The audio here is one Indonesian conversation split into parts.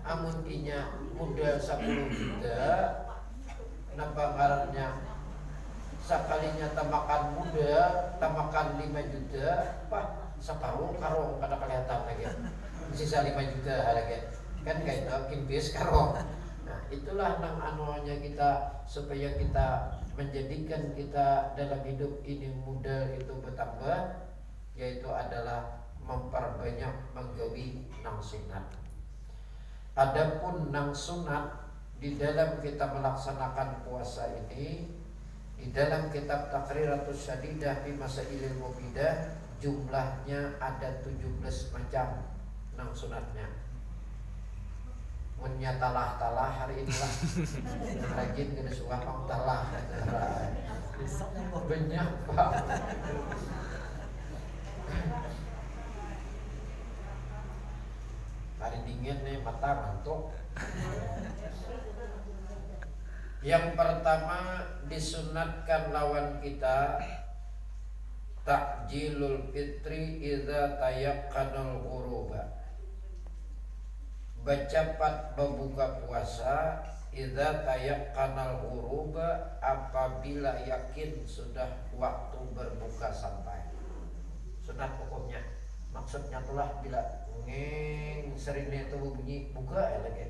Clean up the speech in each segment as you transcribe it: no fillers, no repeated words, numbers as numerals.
amun inya muda 10 juta napa ngarannya sekalinya tamakan muda tamakan 5 juta pah separuh karong kada kelihatan lagi sisa 5 juta lagi kan kayak itu kimpis karong. Nah itulah nang anunya kita supaya kita menjadikan kita dalam hidup ini muda itu bertambah, yaitu adalah memperbanyak menggawi nang sunat. Adapun nang sunat di dalam kita melaksanakan puasa ini, di dalam kitab Taqriratus Syadidah fi Masailil Mubidah jumlahnya ada 17 macam nang sunatnya. Munya talah hari inilah rajin kena suah pang talah banyak pak. Hari dingin nih mata ngantuk. Yang pertama disunatkan lawan kita takjilul fitri idza tayaqqanal ghuruba. Bercepat berbuka puasa idza tayaqqanal ghuruba apabila yakin sudah waktu berbuka sampai. Sunat hukumnya. Maksudnya itulah bila ngeng seringnya itu bunyi buka ya lagi.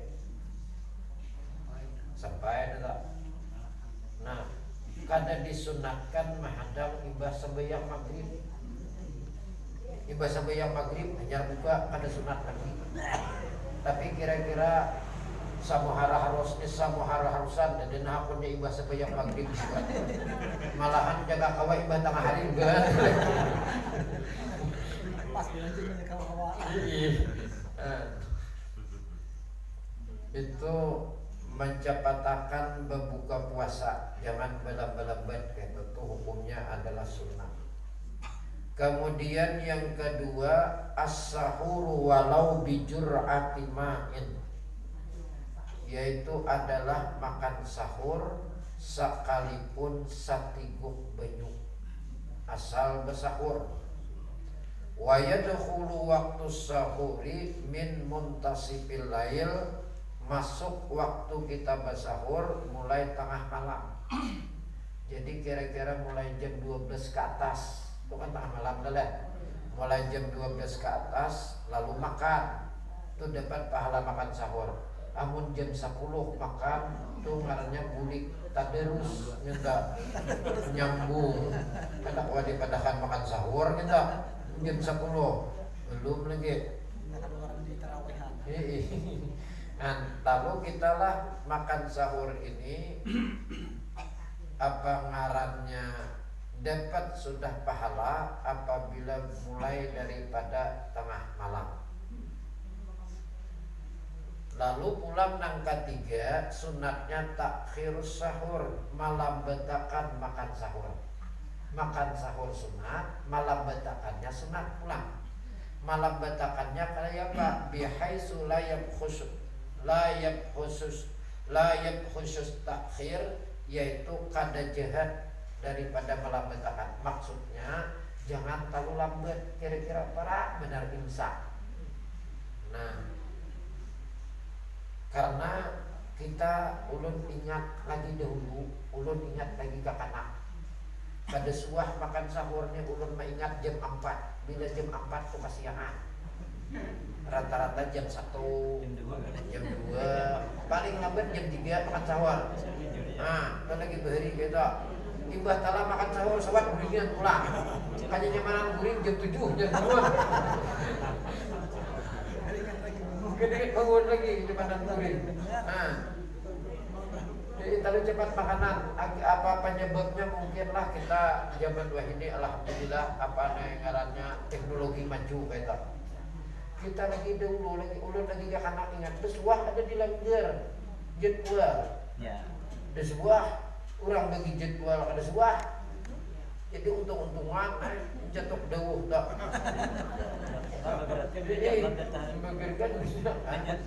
Sampai ada. Nah, kada disunatkan menghadap imbah sembahyang maghrib. Imbah sembahyang maghrib hanya buka kada sunat lagi. Tapi kira-kira samuhara harusan dan hakunnya imbah sembahyang maghrib juga. Malahan jaga kawai imbah tengah hari juga. Pas dilanjutnya kawa-kawa. Itu mencepatakan berbuka puasa, jangan belambat-lambat kayak itu hukumnya adalah sunnah. Kemudian yang kedua as-sahuru walau bijur'ati ma'in, yaitu adalah makan sahur sekalipun satiguk banyu, asal bersahur. Wa yadkhulu waktu sahuri min muntasifil lail, masuk waktu kita bersahur mulai tengah malam. Jadi kira-kira mulai jam 12 ke atas, itu kan tengah malam dah. Mulai jam 12 ke atas lalu makan, itu dapat pahala makan sahur. Amun jam 10 makan, itu ngarannya bulik tadarus nyenda nyambung. Kada wajib padahan makan sahur nyenda jam 10 belum lagi. Nah, lalu kita lah makan sahur ini apa ngarannya dapat sudah pahala apabila mulai daripada tengah malam. Lalu pulang nang ketiga sunatnya takhirus sahur, malam betakan makan sahur. Makan sahur sunat, malam betakannya sunat pulang. Malam betakannya kayak apa? Bihaitsu layab khusus takhir, yaitu kada jahat daripada malam betakan. Maksudnya jangan terlalu lambat, kira-kira para benar imsak. Nah, karena kita ulun ingat lagi dahulu, ulun ingat lagi kakanak. Pada suah makan sahurnya ulun mengingat jam 4. Bila jam 4 itu kasihangan. Rata-rata jam 1, jam 2, paling lambat jam 3 makan sahur. Nah, kita lagi bahari kita imbah tala makan sahur sawat guringan pulang. Hanya nyamanan guring jam 7, jam 2. Kedikit bangun lagi cepat guring. Nah, jadi terlalu cepat makanan. Apa penyebabnya? Mungkinlah kita zaman wah ini alhamdulillah apa ngarannya teknologi maju kayak kita lagi dahulu lagi ulun lagi gak anak ingat besuah ada di langgar jadwal ya. Ada sebuah orang bagi jadwal ada sebuah jadi untung-untungan jatuh dawuh tak jadi memberikan bisa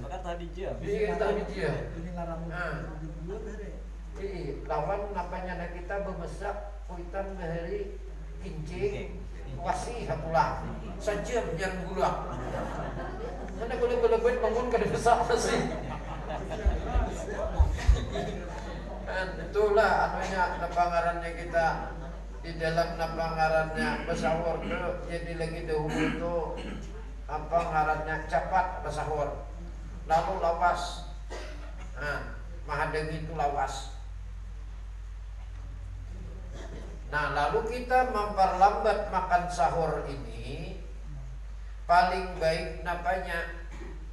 maka tadi dia lawan napanya kita bemesak kuitan bahari kincing wasi hapulah sajam yang gula mana boleh itu kelebet bangun kada besar sih. Itulah anunya napangarannya kita di dalam napangarannya bersahur tuh jadi lagi dahulu tuh apa ngarannya cepat bersahur lalu lawas. Mahadeng itu lawas. Nah lalu kita memperlambat makan sahur ini paling baik napanya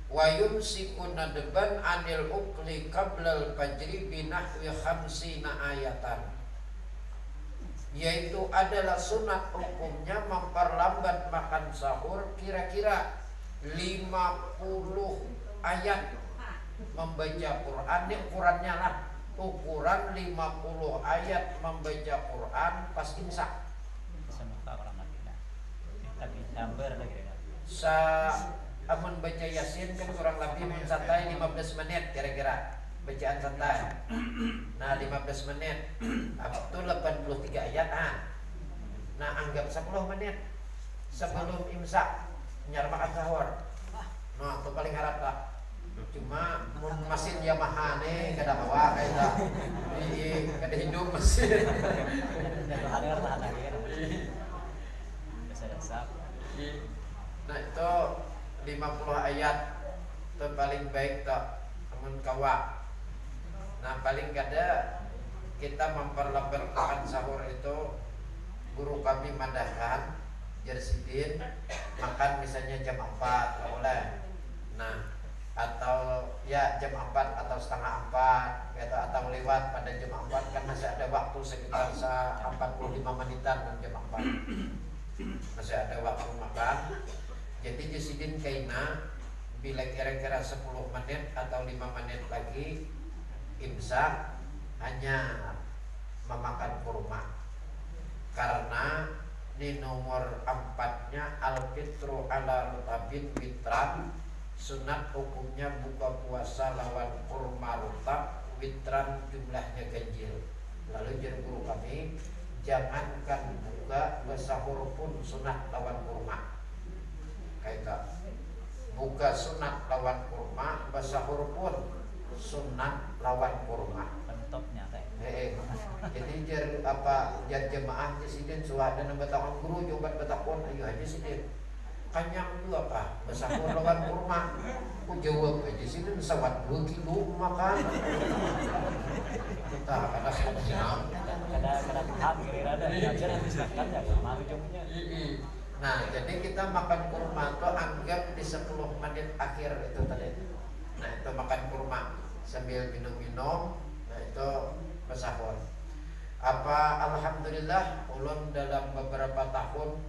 wayum sikuna deban anil ukli qablal fajri binahwi khamsina ayatan, yaitu adalah sunat hukumnya memperlambat makan sahur kira-kira 50 ayat membaca Quran. Ini ukurannya lah, ukuran 50 ayat membaca Quran pas imsak. Amun baca Yasin kan kurang lebih santai 15 menit kira-kira bacaan santai. Nah 15 menit itu 83 ayat. Nah anggap 10 menit sebelum imsak nyar makan sahur. Nah itu paling harap lah. Cuma mesin Yamaha nih kada bawa kayak kada hidup mesin. Nah itu 50 ayat itu paling baik tak amun kawa. Nah paling kada kita memperlambat makan sahur itu guru kami madahkan jersidin makan misalnya jam 4 tak boleh. Nah atau ya jam 4 atau setengah 4 gitu, atau lewat pada jam 4 kan masih ada waktu sekitar 45 menitan dan jam 4 masih ada waktu makan. Jadi jesidin kaina bila kira-kira 10 menit atau 5 menit lagi imsak hanya memakan kurma, karena di nomor 4-nya al-fitru ala rutabin witran, sunat hukumnya buka puasa lawan kurma rutab witran jumlahnya ganjil. Lalu jadi guru kami jangankan buka bersahur pun sunat lawan kurma. Kayak buka sunat lawan kurma, bersahur pun sunat lawan kurma. Pentopnya Jadi jar jemaah jesiden suada nambah tahun guru jobat betakon ayo aja sidin. Kanyang itu apa? Bersahur lawan kurma. Aku jawab aja sidin sawat 2 kilo makan. Kita kada senang. Kada paham kira-kira ajar diserahkan ya mau jomnya. Nah, jadi kita makan kurma itu anggap di 10 menit akhir itu tadi. Nah, itu makan kurma sambil minum-minum. Nah, itu bersahur. Alhamdulillah ulun dalam beberapa tahun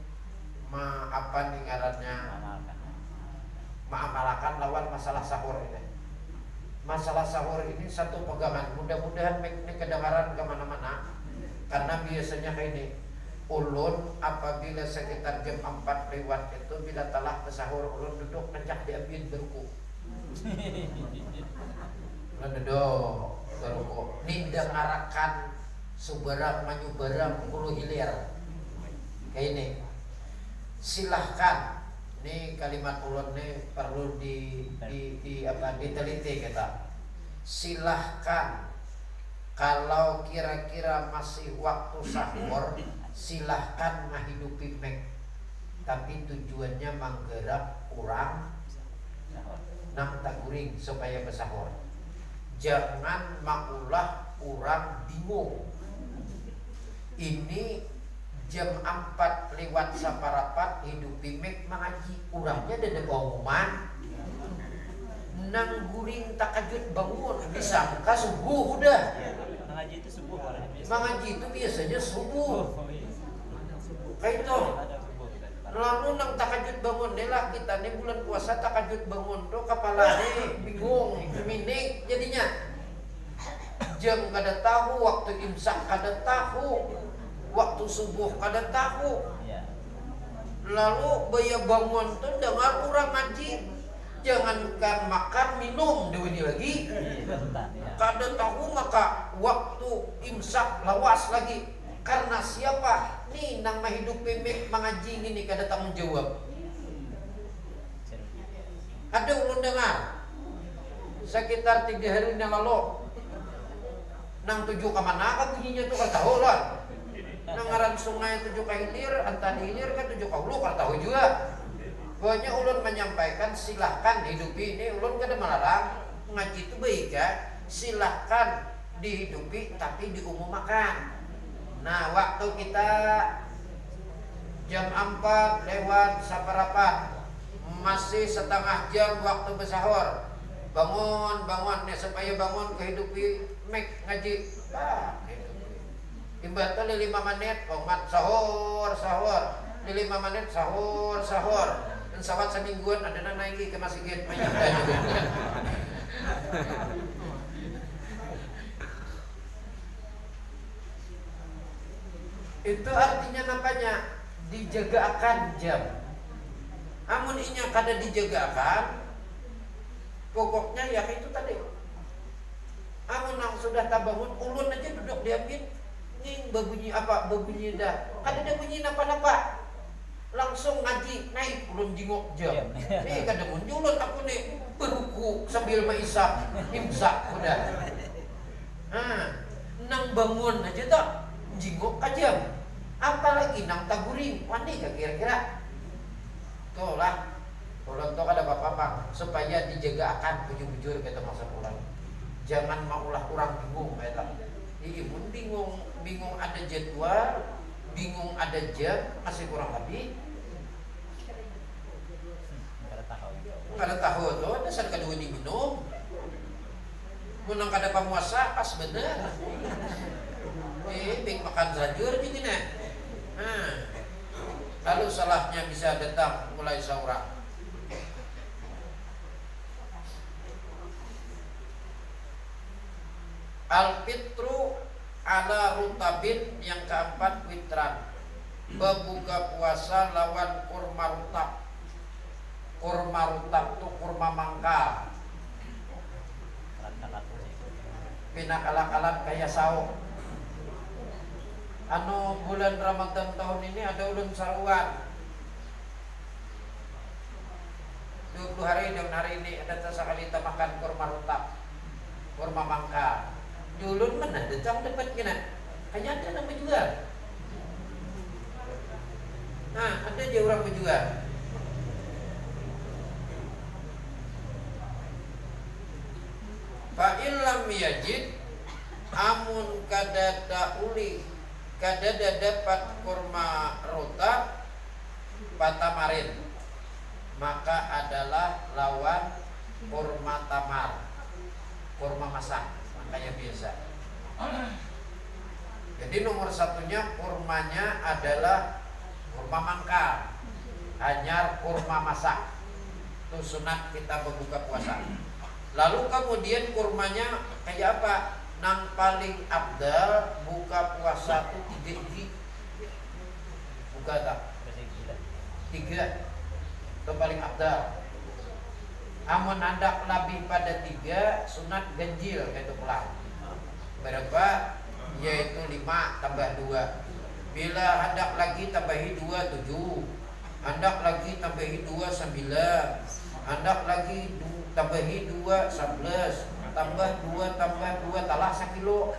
mengamalkan lawan masalah sahur ini. Masalah sahur ini satu pegangan. Mudah-mudahan ini kedengaran kemana-mana. Karena biasanya kayak ini. Ulun apabila sekitar jam 4 lewat itu bila telah bersahur ulun duduk nencak diambil beruku. Ulun duduk beruku. Ninda ngarakan subarang manyubarang puluh hilir. Kayak ini. Silahkan. Ini kalimat ulun ini perlu diteliti kita. Silahkan. Kalau kira-kira masih waktu sahur, silahkan menghidupi mek, tapi tujuannya menggerak kurang nang tak guring supaya bersahur. Jangan makulah kurang bingung. Ini jam 4 lewat saparapat hidupi mek mengaji kurangnya ada pengumuman nang guring takajud bangun disangka subuh udah. Mengaji itu subuh orangnya biasa. Mengaji itu biasanya subuh. Kayak itu. Lalu nang takajud bangun deh lah kita nih bulan puasa takajud bangun tuh kepala nih bingung, minik jadinya. Jam kada tahu, waktu imsak kada tahu, waktu subuh kada tahu. Lalu baya bangun tuh dengar orang ngaji. Jangankan makan minum dewi lagi. Kada tahu maka waktu imsak lawas lagi. Karena siapa? Nih nang menghidupi mengaji ini kada tanggung jawab. Ada ulun dengar sekitar 3 hari yang lalu nang 7 ke mana kan bunyinya tuh tahu lah. Nang ngaran sungai 7 ke hilir, antan hilir kan 7 ke hulu kan tahu juga. Pokoknya ulun menyampaikan silahkan hidupi ini, ulun kada melarang ngaji itu baik ya. Silahkan dihidupi tapi diumumkan. Nah, waktu kita jam 4 lewat saparapat, masih setengah jam waktu bersahur. Bangun nih supaya bangun kehidupi mek ngaji. Imbat li 5 menit komat sahur. Di 5 menit sahur. Dan sahabat semingguan ada naik ke masjid banyak juga. Itu artinya nampaknya dijagakan jam. Amun inya kada dijagakan, pokoknya ya itu tadi. Amun nang sudah tabangun, ulun aja duduk diamin, ning berbunyi apa? Berbunyi dah. Kada ada bunyi napa-napa. Langsung ngaji naik ulun jingok jam. Nih kada muncul aku nih beruku sambil maisap, imsak udah. Nang bangun aja tak jingok jam. Apalagi nang taguring, wani kira-kira. Tuh lah. Ulun tuh ada apa-apa supaya dijaga akan bujur-bujur kita masa pulang. Jangan maulah kurang bingung eta. Ibu bingung ada jadwal, bingung ada jam, masih kurang lebih. Kada tahu tuh, dasar kada wani minum. Munang kada pamuasa pas bener. Bing makan sajur juga nih. Lalu salahnya bisa datang mulai sahur. Al-fitru ala rutabin, yang keempat witran. Berbuka puasa lawan kurma rutab. Kurma rutab itu kurma mangkal. Pinakalakalan kaya sawo. Bulan Ramadan tahun ini ada ulun saruan 20 hari dan hari ini ada sekali kita makan kurma rutab, kurma mangkal. Dulun mana datang dapat kena. Hanya ada yang menjual. Ada dia orang menjual. Fa illam yajid, amun kadada uli, kadada dapat kurma rutab patamarin, maka adalah lawan kurma tamar, kurma masak. Kayak biasa. Jadi nomor satunya kurmanya adalah kurma mangkal, hanyar kurma masak. Itu sunat kita berbuka puasa. Lalu kemudian kurmanya kayak apa? Nang paling abdal buka puasa itu 3 iji. Buka tak? 3. Itu paling abdal. Amun hendak lebih pada 3, sunat ganjil itu pulang. Berapa? Yaitu 5 tambah 2. Bila hendak lagi tambahi 2, 7. Hendak lagi tambahi 2, 9. Hendak lagi tambahi 2, 11. Tambah 2 talah 1 kilo.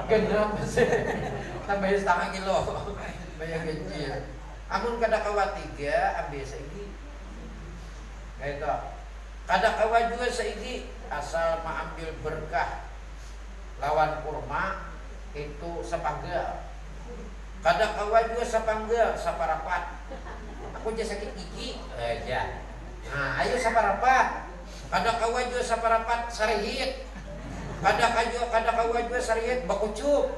Gendam tambahi setengah kilo. Banyak ganjil. Amun kada kawa 3, ambil saiki. Itu kada kawa juga saiki, asal mengambil berkah lawan kurma itu sepanggal. Kada kawa juga sepanggal saparapat. Aku aja sakit gigi aja. Ayo saparapat. Kada kawa juga saparapat sarihit. Kada kawa juga sarihit bakucup.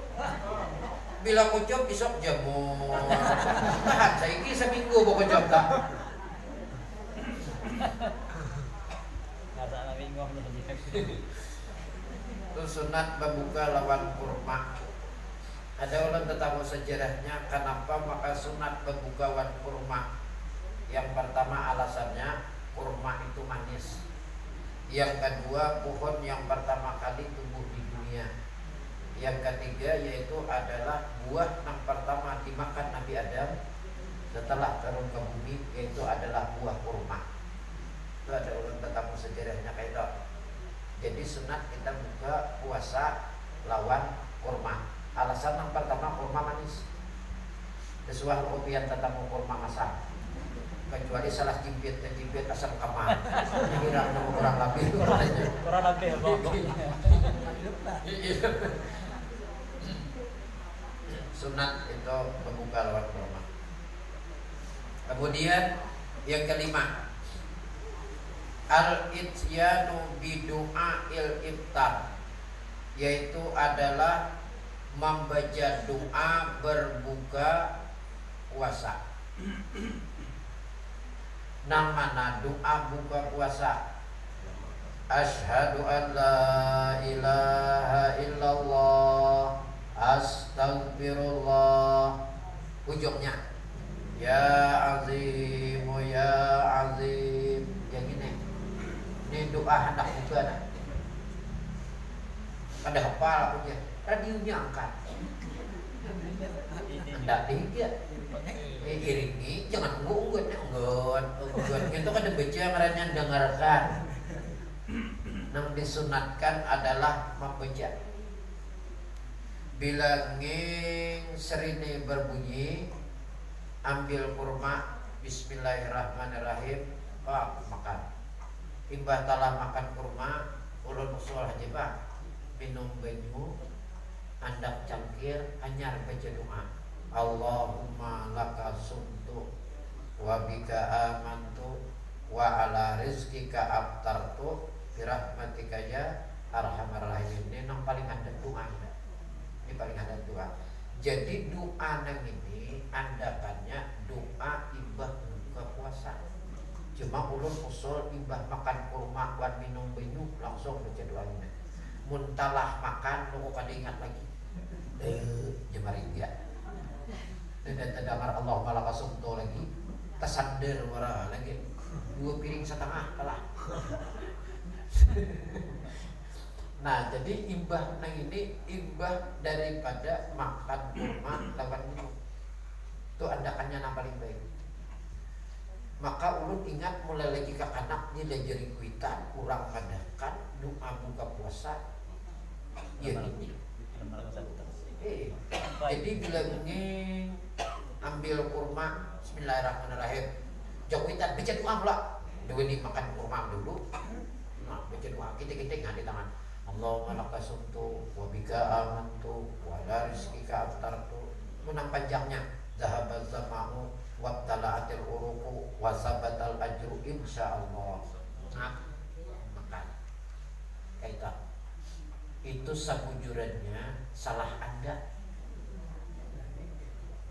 Bila kucup besok jamur. Tahan saiki seminggu bakucup tak. Itu sunat membuka lawan kurma. Ada orang tetamu sejarahnya kenapa maka sunat membuka lawan kurma. Yang pertama alasannya kurma itu manis. Yang kedua pohon yang pertama kali tumbuh di dunia. Yang ketiga yaitu adalah buah yang pertama dimakan Nabi Adam setelah turun ke bumi, yaitu adalah buah kurma. Itu ada ulun tetamu sejarahnya kayak itu. Jadi sunat kita buka puasa lawan kurma. Alasan yang pertama kurma manis. Sesuai kopian tetamu kurma masak. Kecuali salah jimpit asam kamar. Hirang nama kurang lebih. Kurang lebih ya, Bang. Sunat itu membuka lawan kurma. Kemudian yang kelima, al-ityanu bidu'ail iftar, yaitu adalah membaca doa berbuka puasa. Nang mana doa buka puasa? Asyhadu an la ilaha illallah, astagfirullah. Ujungnya ya azim, ya azim. Yang ini doa hendak buka nah. Ada hafal punya, radionya angkat. Hendak dia iringi, jangan ngunggut. Itu kan dibaca ngarannya dengarkan. Yang disunatkan adalah membaca. Bila nging serine berbunyi, ambil kurma, bismillahirrahmanirrahim, makan. Imbah telah makan kurma, ulun usul haji Pak, minum banyu, andak cangkir, anyar baca doa. Allahumma laka sumtu wa bika amantu wa ala rizkika aftartu birahmatika ya arhamar rahimin. Ini yang paling ada doa. Ini paling ada doa. Jadi doa nang ini andakannya doa imbah buka puasa. Cuma ulun usul imbah makan kurma wan minum banyu langsung baca doa ini. Muntalah makan nunggu pada ingat lagi. Jemari dia. Dan terdengar Allah malah kasumto lagi. Tersander marah lagi. 2 piring setengah kalah. Nah, jadi imbah nang ini imbah daripada makan kurma lawan minum. Itu andakannya yang paling baik. Maka ulun ingat mulai lagi ke anak dia jadi kuitan kurang adakan doa buka puasa. Ya ini. Jadi bila nging ambil kurma, bismillahirrahmanirrahim. Jokitan baca doa pula. Dewe ini makan kurma dulu. Nah, baca doa kita ngadi tangan. Allahumma laka sumtu wa bika amantu wa la rizkika aftartu. Menang panjangnya. Zahabal zama'u wa tala'atil uruku wa sabatal ajru insyaallah. Nah, makan. Kaita. Itu sabujurannya salah Anda.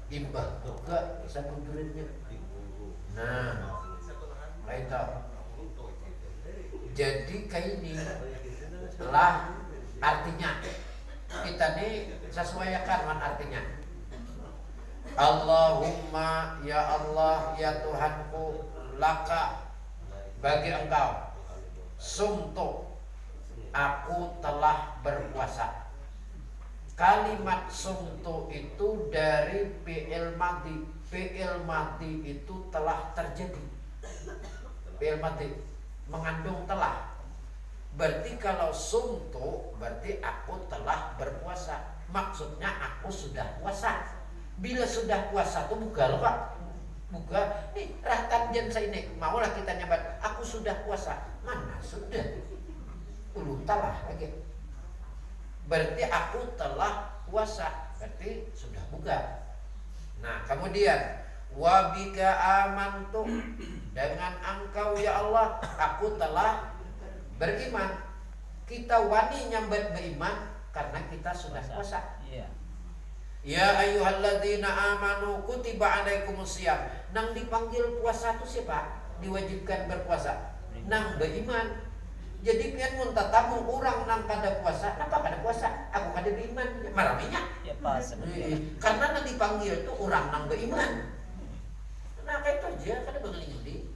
Imbah buka sabujurannya. Nah, kaita. Jadi kayak ini lah artinya kita nih sesuaikan dengan artinya. Allahumma ya Allah ya Tuhanku laka bagi engkau sumtu aku telah berpuasa. Kalimat sumtu itu dari fi'il madhi. Fi'il madhi itu telah terjadi. Fi'il madhi mengandung telah. Berarti kalau sumtu berarti aku telah berpuasa. Maksudnya aku sudah puasa. Bila sudah puasa tuh buka loh Pak. Buka. Nih rahatan jam saya ini. Maulah kita nyabat. Aku sudah puasa. Mana sudah. Belum telah lagi. Berarti aku telah puasa. Berarti sudah buka. Nah kemudian wabika amantu. Dengan engkau ya Allah aku telah beriman. Kita wani nyambat beriman karena kita sudah puasa. Ya ayyuhalladzina amanu kutiba alaikumusiyam. Nang dipanggil puasa itu siapa? Diwajibkan berpuasa. Nang beriman. Jadi pian mun tatamu orang nang kada puasa, napa kada puasa? Aku kada beriman. Maraminya. Ya pas. Karena nang dipanggil itu orang nang beriman. Nah kayak itu aja kada bengeli.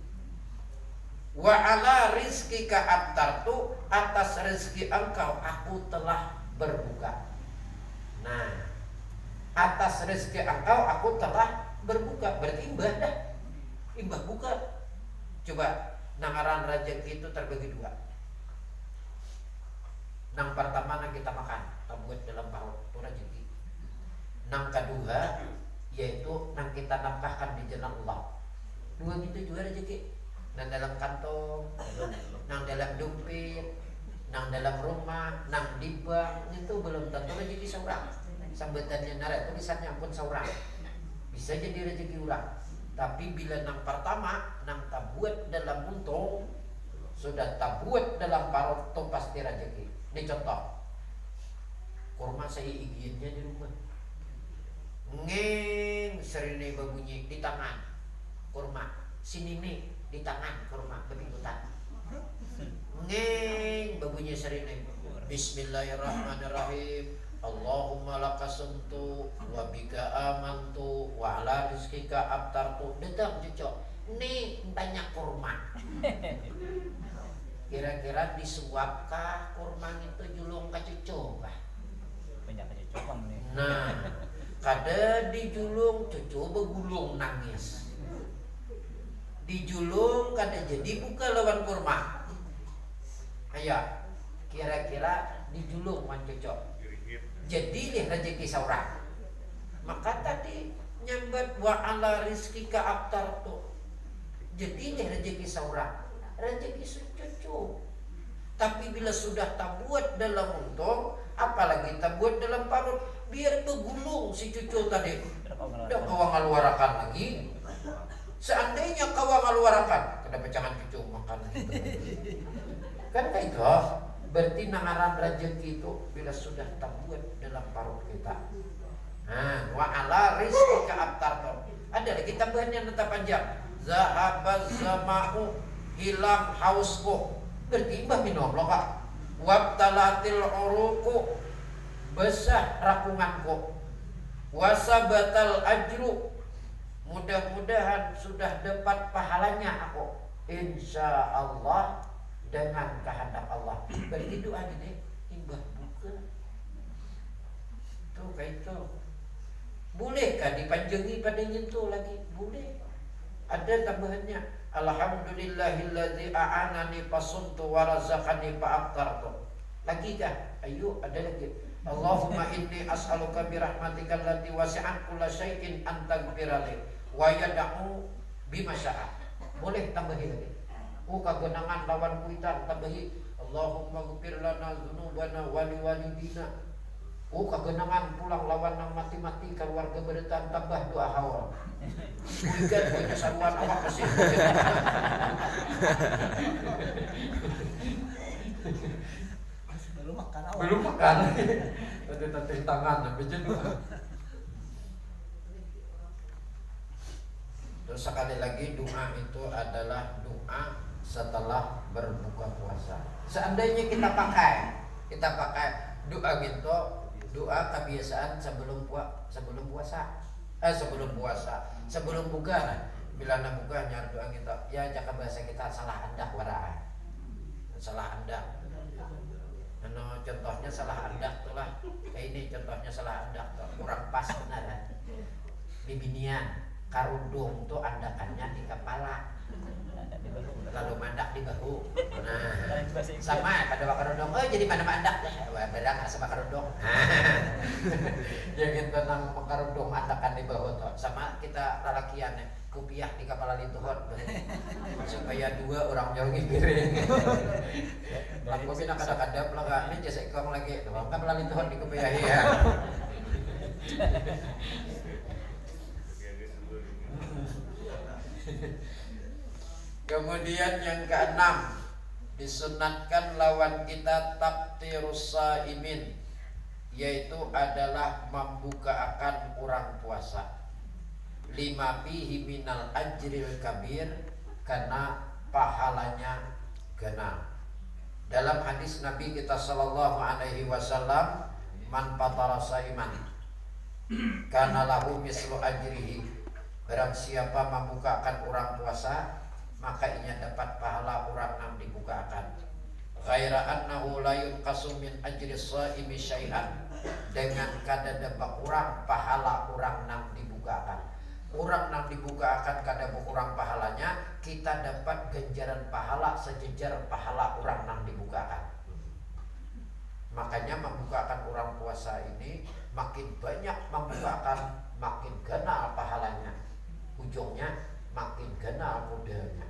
Wa ala rizkika aftartu, atas rezeki engkau aku telah berbuka. Nah, atas rezeki engkau aku telah berbuka, berarti imbah dah. Imbah buka. Coba nangaran rezeki itu terbagi dua. Nang pertama nang kita makan, kita buat dalam perut itu rezeki. Nang kedua yaitu nang kita nafkahkan di jalan Allah. Dua gitu juga rezeki. Nang dalam kantong, nang dalam dompet, nang dalam rumah, nang di bank, itu belum tentu rezeki seorang. Sambutannya narik tulisannya pun seorang. Bisa jadi rezeki orang. Tapi bila nang pertama nang tabuat dalam untung, sudah tabuat dalam parut itu pasti rezeki. Ini contoh. Kurma saya iginnya di rumah. Ngeng serine babunyi di tangan kurma. Sini nih di tangan kurma kebingutan. Ngeng babunyi serine. Bismillahirrahmanirrahim. Allahumma lakasumtu wa bika amantu wa ala rizkika abtartu. Dedang cocok. Nih tanya kurma. Kira-kira disuapkah kurma itu julung ka cucu kah? Banyak kecocokan nih. Nah, kada dijulung cucu begulung nangis. Dijulung kada jadi buka lawan kurma. Ayo, kira-kira dijulung man cocok. Jadi nih rezeki saurang. Maka tadi nyambat wa ala rizkika abtartu. Jadi nih rezeki saurang. Rezeki cucu. Tapi bila sudah tabuat dalam untung, apalagi tabuat dalam parut, biar begulung si cucu tadi. Udah kau ngaluarakan lagi. Seandainya kau ngaluarakan, kenapa jangan cucu makan gitu. Kan kayak itu. Berarti nangaran rezeki itu bila sudah tabuat dalam parut kita. Nah, wa ala rizqika abtartu. Ada lagi tambahan yang tetap panjang. Zahabaz zama'u, hilang hausku. Berarti imbah minum loh kak. Wabtalatil uruku, besar rakunganku. Wasabatal ajru, mudah-mudahan sudah dapat pahalanya aku. Insya Allah dengan kehendak Allah. Berarti doa gini, imbah buka. Tuh kayak itu. Bolehkah dipanjangi pada nyentuh lagi? Boleh. Ada tambahannya. Alhamdulillahilladzi a'anani fasumtu wa razaqani fa'aftartu. Lagi kah? Ayo, ada lagi. Allahumma inni as'aluka birahmatika allati wasi'at kulla syai'in an taghfirali wa yad'u bima sya'a. Boleh tambahin lagi. Oh kegenangan lawan kuitan tambahi Allahumma ghfir lana dzunubana wa liwalidina. Oh kegenangan pulang lawan nang mati-mati keluarga beretan tambah doa hawa. Kuikan punya saruan awak kasih. Belum makan awak. Belum makan. Tadi tangan bejen doa. Terus sekali lagi doa itu adalah doa setelah berbuka puasa. Seandainya kita pakai doa gitu, doa kebiasaan sebelum puasa, sebelum buka. Bila nak buka nyar doa gitu, ya jaka bahasa kita salah andak waraan, salah andak. Contohnya salah andak tuh lah. Kayak ini contohnya salah andak tuh kurang pas benar. Bibinian karudung tuh andakannya di kepala. Lalu mandak di bahu. Nah, sama pada bakarudong. Oh jadi mana mandak? Wah bedang sama bakarudong. Yang kita nang bakarudong andakan di bahu tuh. Sama kita lalakian kupiah di kepala lituhon supaya dua orang nyolongi piring. Aku sih nak kadang-kadang pelanggan ini jasa ikong lagi. Kan kepala lituhon di kupiah ya. Kemudian yang keenam, disunatkan lawan kita taftirus shaimin, yaitu adalah membuka akan orang puasa. Lima fihi minal ajril kabir, karena pahalanya genap. Dalam hadis Nabi kita sallallahu alaihi wasallam, man fatara shaiman kana lahu mislu ajrihi. Barang siapa membukakan orang puasa, maka ia dapat pahala orang yang dibukakan. Ghaira annahu la yunqasu min ajri shaimi syai'an, dengan kada dapat orang pahala orang yang dibukakan. orang nang dibuka akan kada berkurang pahalanya, kita dapat ganjaran pahala sejejar pahala orang nang dibukakan. Makanya membukakan orang puasa ini makin banyak membukakan, makin ganal pahalanya. Ujungnya makin ganal modelnya.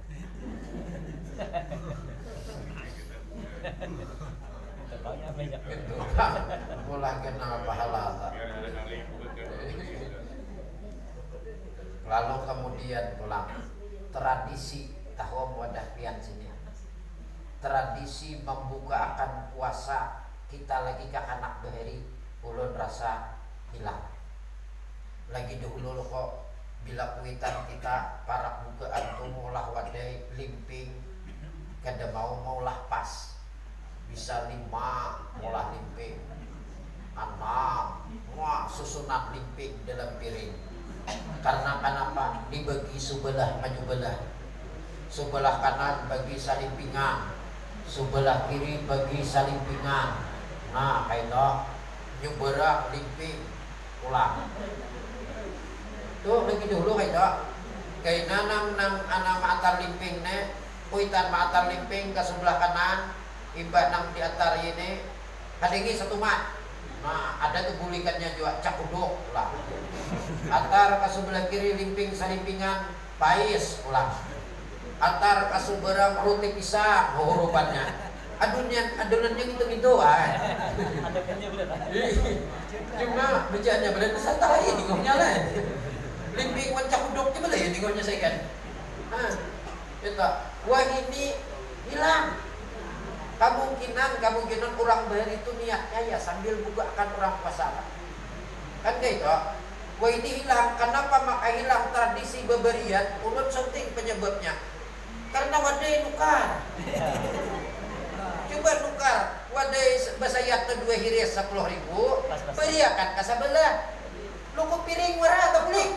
Itu kan mulai ganal pahala. Lalu kemudian pulang tradisi tahu wadah pian sini. Tradisi membukakan puasa kita lagi ke anak beheri ulun rasa hilang. Lagi dahulu kok bila kuitan kita para bukaan tu maulah wadai limping kada maulah pas bisa 5 maulah limping 6 susunan limping dalam piring. Karena kenapa dibagi sebelah maju belah, sebelah kanan bagi salimpingan, sebelah kiri bagi salimpingan. Nah, kayak nyubera limping ulang. Tuh lagi dulu kayak nang anak matar limping ne, kuitan matar limping ke sebelah kanan, iba nang di atar ini, kadingi satu mat. Nah, ada tuh bulikannya juga cakuduk ulang. Atar ke sebelah kiri limping salimpingan pais ulang. Atar ke seberang roti pisang hurufannya. Adonannya gitu-gitu Adonannya bener. Cuma bejaannya bener santai dingongnya lah. Limping wancak uduknya bener ya dingongnya saya kan. Itu wah ini hilang. Kemungkinan orang bayar itu niatnya ya sambil bukakan orang puasa. Kan kayak itu. Wah ini hilang. Kenapa maka hilang tradisi beberian? Ulun penting penyebabnya. Karena wadai nukar. Coba nukar wadai basayat 2 hiris 10.000 beriakan ke sebelah lu ku piring warah atau pelik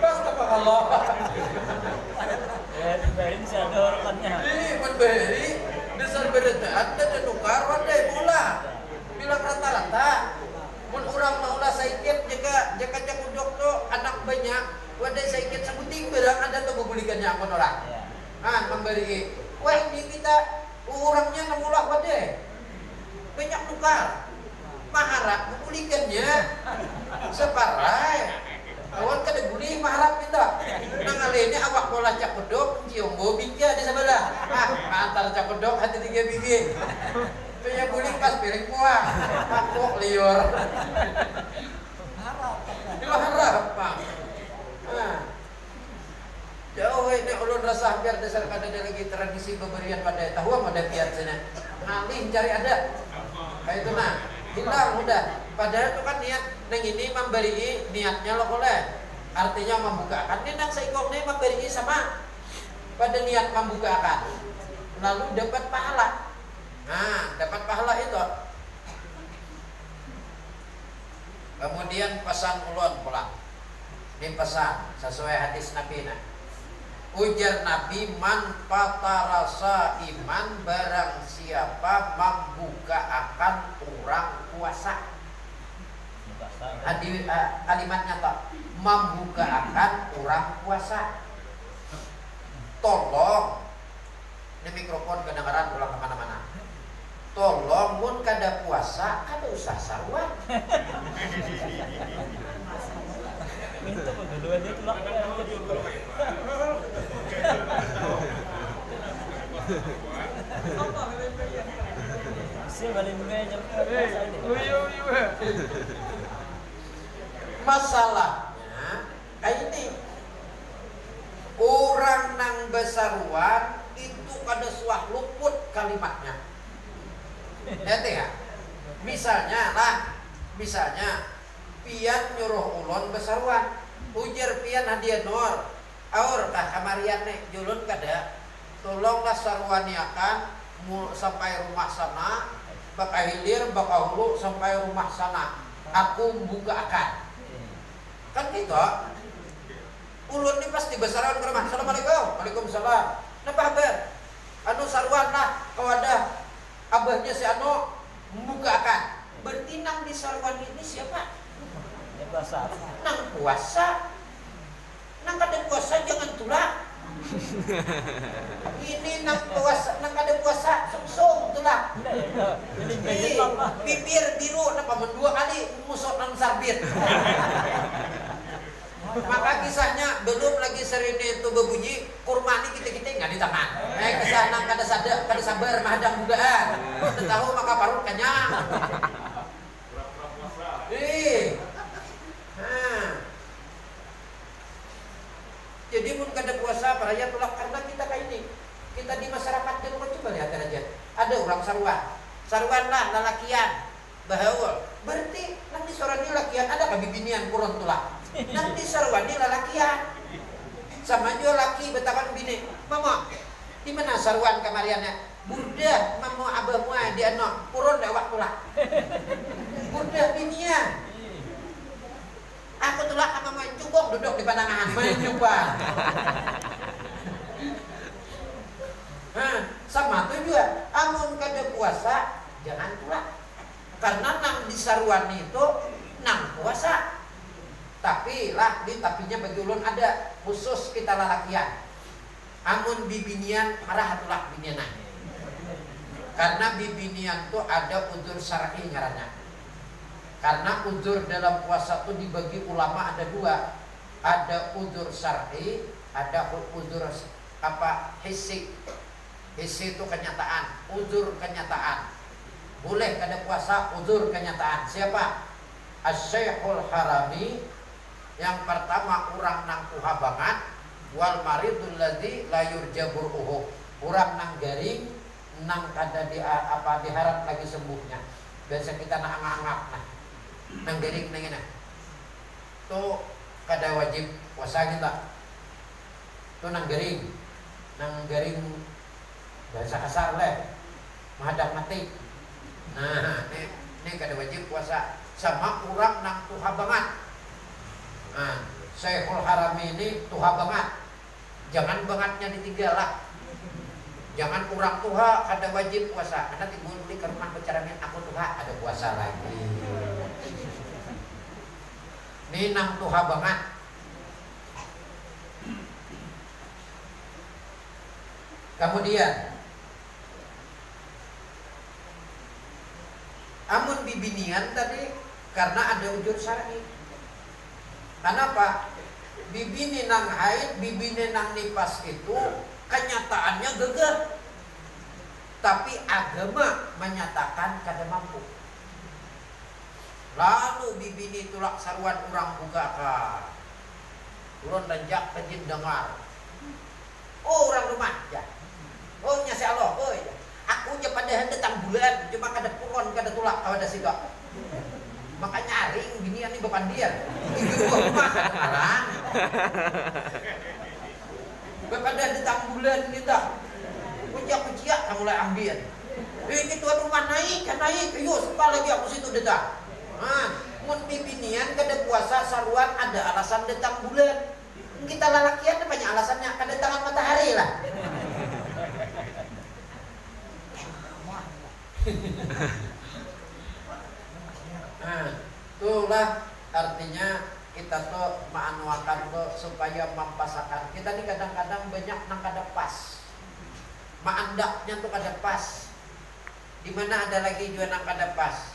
astagfirullah Dibayarin sih ada orangnya. Memberi dasar beretaan dan nukar wadai bola bilang rata-rata mun urang maulah saikit jaga cakudok tu anak banyak wadai saikit sebuting berang ada tu bubulikannya akon orang. Memberi wah ini kita orangnya namulah wadai banyak nukar maharap bubulikannya separai awal kada buli maharap kita nang alene awak bola cakudok cium bobingnya di sebelah antar cakudok hati 3 biji. Punya guling pas piring kuah, aku liur. Harap, Pak. Jauh ini ulun rasa hampir dasar kada ada lagi tradisi pemberian pada tahu pada pian sana. Ngalih cari ada. Kayak itu nah, hilang udah. Padahal itu kan niat neng ini memberi niatnya lo boleh. Artinya membukakan. Ini nang seikok ini memberi sama pada niat membukakan. Lalu dapat pahala. Dapat pahala itu. Kemudian pesan ulun pulang. Ini pesan sesuai hadis Nabi. Ujar Nabi, man patarasa iman barang siapa membuka akan orang puasa. Kalimatnya tak membuka akan orang puasa. Tolong, ini mikrofon kedengaran pulang kemana-mana. Tolong mun kada puasa kada usah sarwan. Minta dulu aja tulak Masalahnya kayak ini orang nang besaruan itu kada suah luput kalimatnya. Ya, misalnya pian nyuruh ulon besaruan ujar pian hadiah nor aur kah kamarian nek julun kada tolonglah sarwaniakan sampai rumah sana bakal hilir bakal hulu sampai rumah sana aku buka akan kan gitu ulun ini pasti besaruan ke rumah. Assalamualaikum. Waalaikumsalam. Napa kabar anu sarwan lah kawadah abahnya si Ano membukakan. Berarti nang di sarwan ini siapa? Puasa. Nang puasa. Nang kada puasa jangan tulak. Ini nang puasa, nang kada puasa sungsung tulak. Bibir biru napa mendua kali musok nang sarbit. Maka kisahnya belum lagi serene itu berbunyi kurma ini kita nggak di tangan. Kisah nang kada sabar mahadang bugaan. Udah tahu maka parut kenyang. Jadi mun kada puasa paraya tulak karena kita kayak ini. Kita di masyarakat di rumah coba lihat aja. Ada orang sarwan lah lalakian, bahaul. Berarti nang di sorani lakian ada kabibinian kurang tulak. Nang di sarwani lalakian. Sama juga laki betakan bini. Mama, di mana sarwan kamariannya? Burda, mama abahmu dia no kurun dah waktu lah. Burda binian. Aku tulak sama main cukong duduk di pandangan main nyumbang. Sama tuh juga. Amun kada puasa jangan tulak. Karena nang di sarwan itu nang puasa. Tapi lah di tapinya bagi ulun ada khusus kita lalakian. Amun bibinian marah tulak binian. Karena bibinian tuh ada udzur syar'i ngarannya. Karena udzur dalam puasa itu dibagi ulama ada dua. Ada udzur syar'i, ada udzur hissi. Hissi itu kenyataan, udzur kenyataan. Boleh kada puasa, udzur kenyataan. Siapa? Asy-Syaikhul Harami. Yang pertama orang nang tuha banget, wal maridul ladzi la yurjaburuhu. Orang nang garing nang kada diharap lagi sembuhnya. Biasa kita nak angap nah. Nang garing nang ina. Tu kada wajib puasa kita. Tu nang garing bahasa kasar leh. Mahadap mati. Nah, ini kada wajib puasa. Sama orang nang tuha banget. Syekhul Harami ini tuha banget. Jangan bangetnya ditinggal lah. Jangan kurang tuha kada wajib puasa. Karena timbul di rumah bercaramin aku tuha ada puasa lagi. Ini nang tuha banget. Kemudian amun bibinian tadi karena ada udzur syar'i. Kenapa? Bibini nang haid, bibini nang nifas itu kenyataannya geger. Tapi agama menyatakan kada mampu. Lalu bibini tulak sarwan orang bukakan. Turun danjak kejin dengar. Oh orang rumah ya. Oh nyasi Allah, oh ya. Aku je pada datang bulan, cuma kada puron kada tulak kada sigak. Maka nyaring binian ini bepandian. Itu rumah orang. Bepada datang bulan kita. Kuciak kamu mulai ambil. Ini tuan rumah naik, ayo sepal lagi aku situ datang. Mun bibinian kada puasa sarwan ada alasan datang bulan. Kita lalakian banyak alasannya kedatangan matahari lah. Itulah artinya kita tuh maanuakan tuh supaya mampasakan. Kita nih kadang-kadang banyak nang kada pas. Maandaknya tuh kada pas. Di mana ada lagi juga nang kada pas.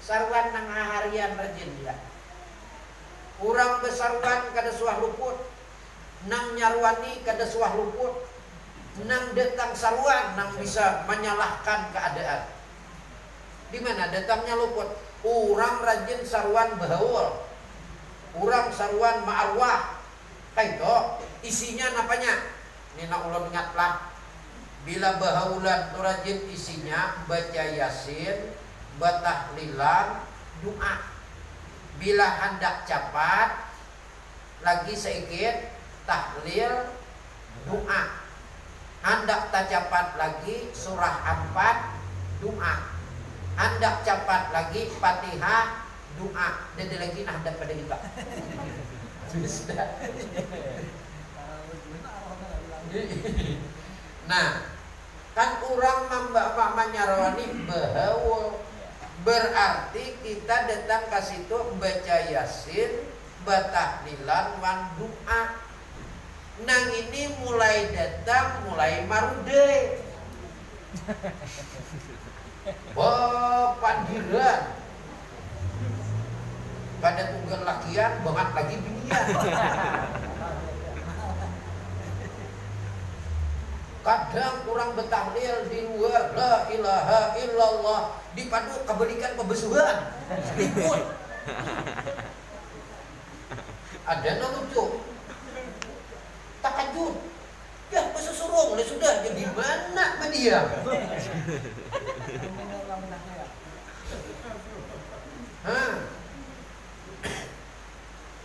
Sarwan nang harian rajin ya. Kurang besarwan kada suah luput. Nang nyarwani kada suah luput. Nang datang sarwan nang bisa menyalahkan keadaan. Di mana datangnya luput? Orang rajin sarwan bahaul, orang sarwan ma'arwah. Kaito isinya napanya? Ini nak ulun ingatlah. Bila bahaulan tu rajin isinya baca yasin, batahlilan, doa. Bila hendak cepat lagi sedikit tahlil, doa. Hendak tak cepat lagi surah 4, doa. Hendak cepat lagi Fatihah, doa. Dan lagi hendak pada kita. Nah, Kan orang menyarwani bahaul, berarti kita datang ke situ baca yasin, batahlilan, wan doa. Nang ini mulai datang, mulai marude. Pandiran pada tunggal lakian banget lagi binian. Kadang kurang betahlil di luar la ilaha illallah dipadu kebalikan kebesuhan ribut. Ada yang lucu takajud ya pesusurung sudah jadi mana dia.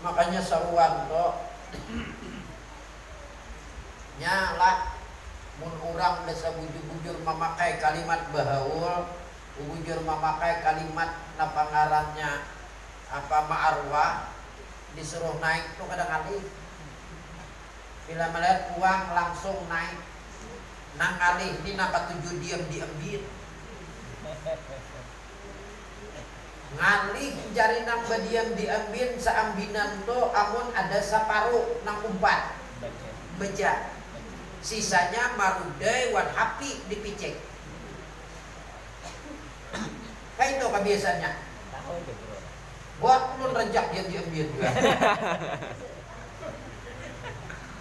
Makanya saruan to nyala mun urang desa bujur-bujur memakai kalimat bahaul, bujur memakai kalimat napangarannya apa ma'arwah disuruh naik tuh kadang kali bila melihat uang langsung naik nang kali ini napa tujuh diam diambil ngalih jari nang badiam diambil saambinan tuh amun ada saparu nang umpat beja sisanya marudai wan hapi dipicek. Kayak itu kebiasaannya. Buat ulun rejak dia diambil juga.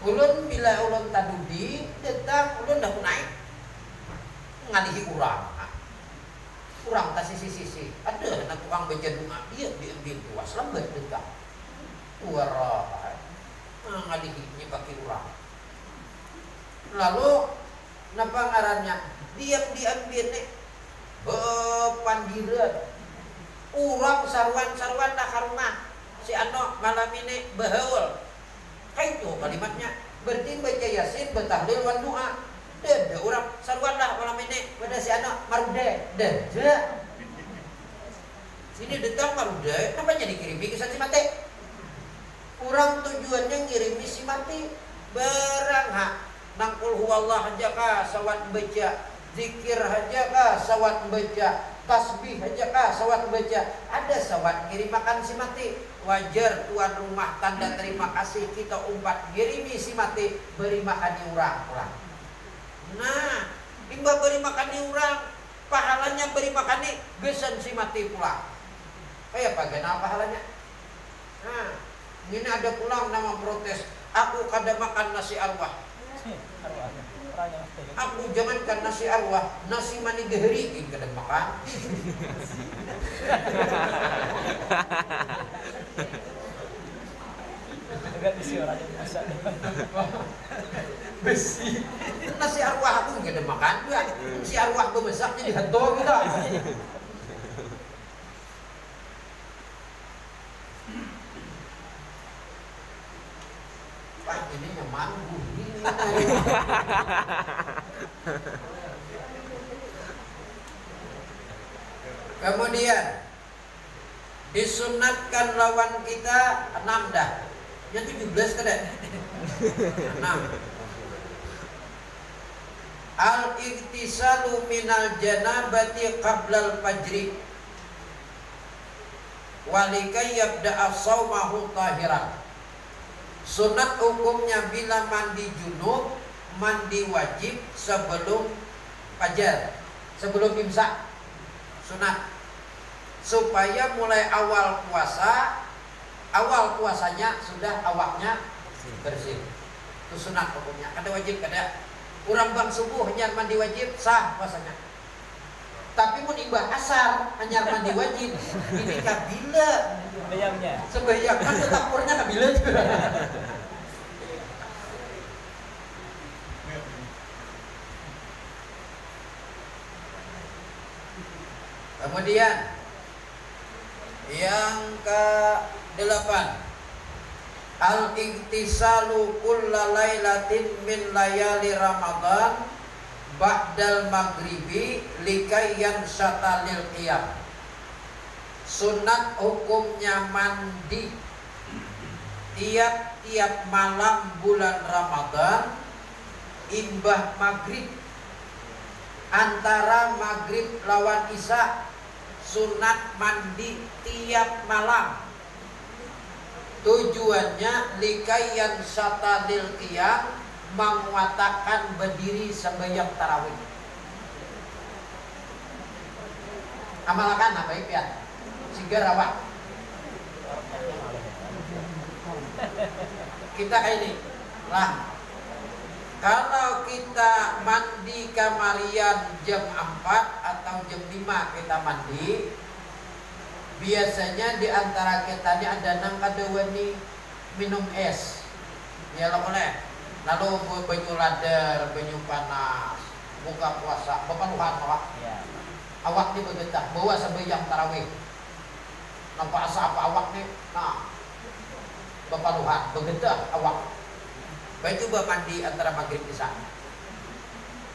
Ulun bila ulun tadudi datang ulun dah naik ngalihi urang. Urang tak sisi-sisi. Ada anak tukang baca doa dia diambil tuas lambat dekat. Tuara ngalihi pakai urang. Lalu napa ngarannya diam-diambil nih bepandiran urang sarwan-sarwan dah karumah si ano malam ini bahaul kayak itu kalimatnya berarti baca yasin betahlil wan doa dede urang sarwan dah malam ini pada si ano marude dede ini datang marude namanya dikirimi ke si mati urang tujuannya ngirimi si mati berang hak nangkul huwallah aja kah sawat baca zikir aja kah sawat baca tasbih aja kah sawat baca ada sawat kirim makan si mati wajar tuan rumah tanda terima kasih kita umpat kirimi si mati beri makan di urang nah imba beri makan di urang pahalanya beri makan di gesan si mati pulang kayak bagaimana pahalanya nah ini ada pulang nama protes aku kada makan nasi arwah. Aku jangankan nasi arwah, nasi mani geheri kadang makan. Besi. Nasi arwah aku kadang makan juga. Si arwah bemesak jadi hantu kita. Wah ini nyaman ini. Kemudian disunatkan lawan kita 6 dah. Yang 17 kada? 6. Al-iktisalu minal janabati qablal fajri walikai yabda'a shawmahu tahiran. Sunat hukumnya bila mandi junub, mandi wajib sebelum fajar, sebelum imsak. Sunat supaya mulai awal puasanya sudah awaknya bersih. Itu sunat hukumnya. Kada wajib kada. Urang bang subuh hanya mandi wajib sah puasanya. Tapi mun imbah asar hanya mandi wajib. Ini kabila sembahyang kan tetapurnya kabila juga. Kemudian yang ke-8 al-iktisalu kulla lailatin min layali Ramadan ba'dal maghribi likayyan syatalil qiyam. Sunat hukumnya mandi tiap-tiap malam bulan Ramadan imbah maghrib antara maghrib lawan isya sunat mandi tiap malam. Tujuannya likayan satadil qiyam, menguatakan berdiri sembahyang tarawih. Amalkan apa ya? Sigar awak. Kita kayak ini lah. Kalau kita mandi kamarian jam 4 atau jam 5 kita mandi, biasanya di antara kita ini ada nang kadewani minum es. Ya lo boleh. Lalu banyu ladar, banyu panas, buka puasa, bepaluhan awak. Ya. Awak ni bergetah, bawa sembahyang tarawih. Nampak asa apa awak ni? Nah, bepaluhan, bergetah awak. Baik coba mandi antara maghrib isya.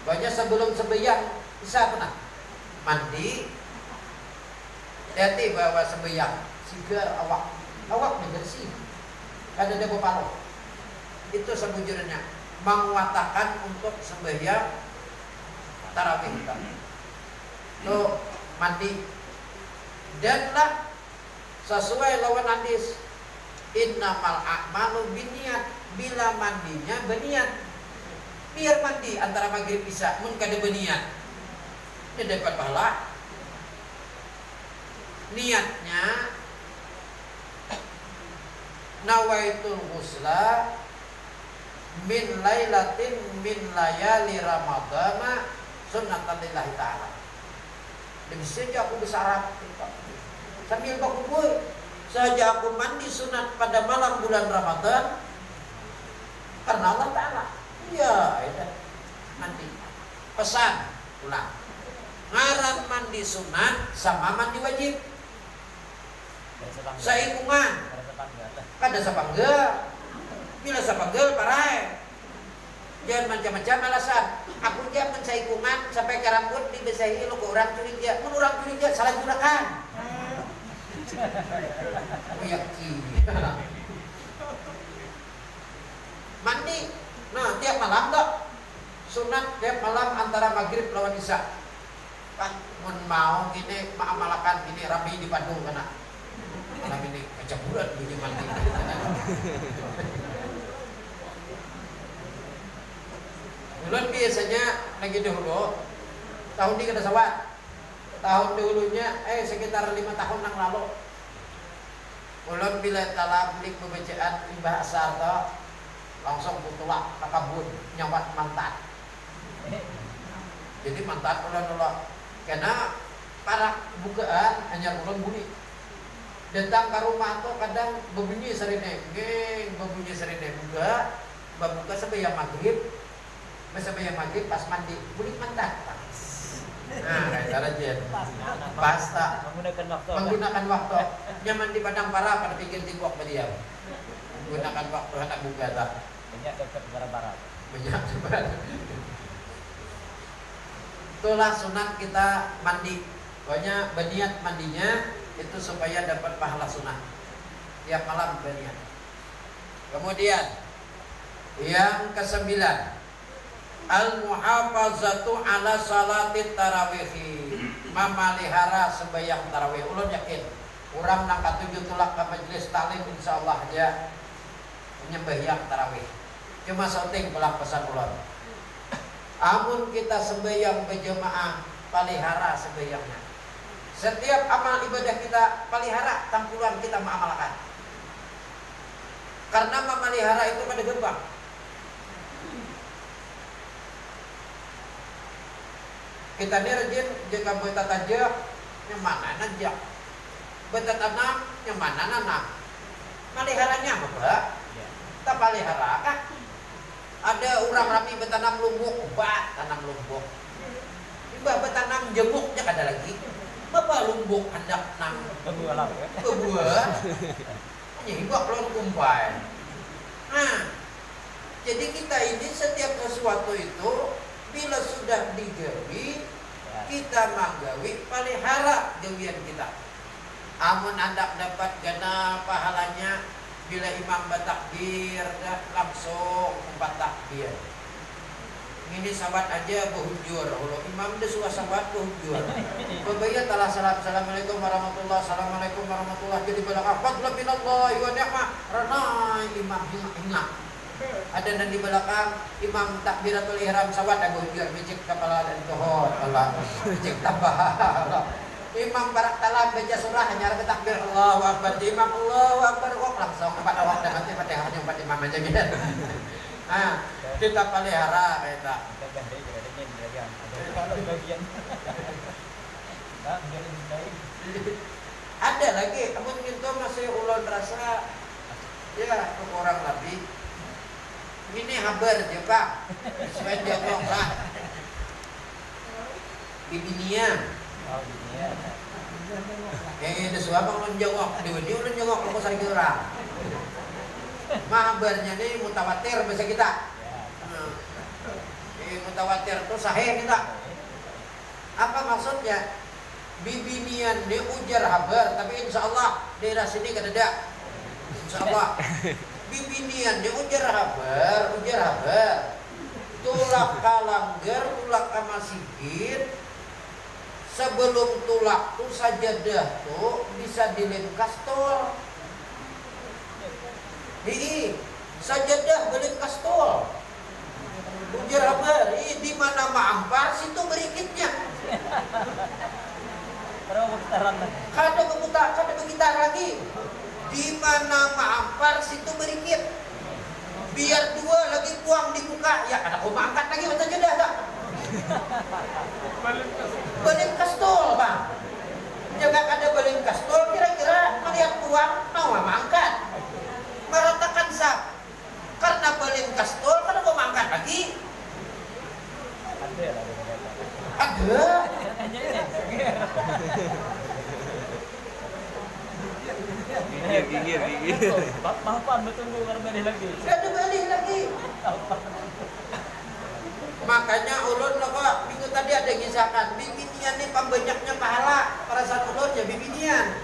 Banyak sebelum sembahyang isya pernah mandi. Hati bawa sembahyang, sigar awak, awak bersih. Ada bepaluh. Itu sebujurnya menguatakan untuk sembahyang tarawih kita. Tuh mandi dan lah sesuai lawan hadis innamal a'malu binniyat, bila mandinya berniat. Biar mandi antara maghrib isya mun kada berniat dia dapat pahala. Niatnya nawaitul ghusla min lailatin min layali ramadana sunnatan lillahi ta'ala. Dan saja aku bersyarat sambil bakubur saja aku mandi sunat pada malam bulan Ramadan karena Allah Ta'ala. Iya, itu mandi. Pesan ulang. Ngaran mandi sunat sama mandi wajib. Saikungan. Kada sapangga. Bila sapangga parai. Jangan macam-macam alasan. Aku jangan saikungan sampai ke rambut dibesahi lo ke orang curiga. Mun orang curiga salah gunakan. Mandi, nah tiap malam dok. Sunat tiap malam antara maghrib lawan isya. Kan mun mau gini mengamalkan gini rabi di Bandung kena. Malam ini kecemburuan bunyi mandi. Bulan biasanya lagi dahulu tahun ini kada sawat. Tahun dahulunya sekitar 5 tahun yang lalu. Ulun bila talablik pembacaan limbah asar to langsung putulak nakabun nyawat mantan. Jadi mantan ulun karena para bukaan hanya ulun bunyi. Datang ke rumah tuh kadang berbunyi serine, berbunyi serine buka sampai yang maghrib. Sampai yang maghrib pas mandi bunyi mantan. Nah, kayak cara jen. Pasta. Menggunakan waktu. Nyaman di padang para pada pikir timbok beliau. Menggunakan waktu anak buka tak. Banyak dekat barat-barat. Banyak dekat. Itulah sunat kita mandi. Pokoknya berniat mandinya itu supaya dapat pahala sunat. Tiap malam berniat. Kemudian yang ke-9, al-muhafazatu ala salatit tarawih, memelihara sembahyang tarawih. Ulun yakin orang nang katujuh tulak ke majelis taklim insyaallah dia menyembahyang tarawih. Cuma sauting belang pesan ulun. Amun kita sembahyang berjemaah, pelihara sembahyangnya. Setiap amal ibadah kita pelihara, tampulan kita mengamalkan. Karena memelihara itu pada gerbang. Kita ni rajin jaga beta tajak yang mana najak, beta tanam yang mana nanam. Meliharanya apa? Tak pelihara kah? Ada orang rapi bertanam lumbuk, tanam lumbuk. Iba bertanam jemuknya kada lagi. Bapak lumbuk hendak nang kebuah. Hanya iba keluar kumpai. Nah, jadi kita ini setiap sesuatu itu bila sudah digawi, kita manggawi pelihara gawian kita. Amun anda dapat gana pahalanya bila imam bertakbir langsung 4 takbir. ini sahabat aja berhujur. Allah imam dia suka sahabat berhujur. Berbaya telah salam assalamualaikum warahmatullahi assalamualaikum warahmatullahi jadi belakang fadla minallahi wa ni'mah rana imam ingat. Ada dan di belakang imam takbiratul ihram sahabat berhujur bijik kepala dan kohor Allah bijik tambah. Imam barak talam baca surah hanya ada takbir Allahu akbar imam Allahu akbar kok langsung pada waktu nanti Fatihahnya empat imam aja gitu. Ah, kita pelihara kita. Ada lagi, namun itu masih ulun rasa ya kurang lebih. Ini habar ya Pak, sesuai dialog lah. Bibinia. Itu suami ulun jawab, di sini ulun jawab kalau saya kira. Mahabarnya ini mutawatir bahasa kita. Mutawatir itu sahih kita. Apa maksudnya? Bibinian ini ujar habar, tapi insya Allah daerah sini kan ada. Insya Allah. Bibinian ini ujar habar. Tulak kalanggar, tulak kamasihid. Sebelum tulak tuh sajadah tuh bisa dilem kastol. Sajadah beli kastol. Ujar habar, di mana maampar situ berikitnya. Kada begitar lagi. Di mana maampar situ berikit. Biar dua lagi puang di muka. Ya kada aku angkat lagi mata sajadah tak. Beli kastol bang. Jaga kada beli kastol kira-kira melihat puang mau angkat. Meratakan sah karena paling kastol karena mau mangkat lagi ada gigir maafan betul karena balik lagi ada balik lagi makanya ulun lah kok minggu tadi ada gisakan bibinian nih pembanyaknya pahala perasaan ulun ya bibinian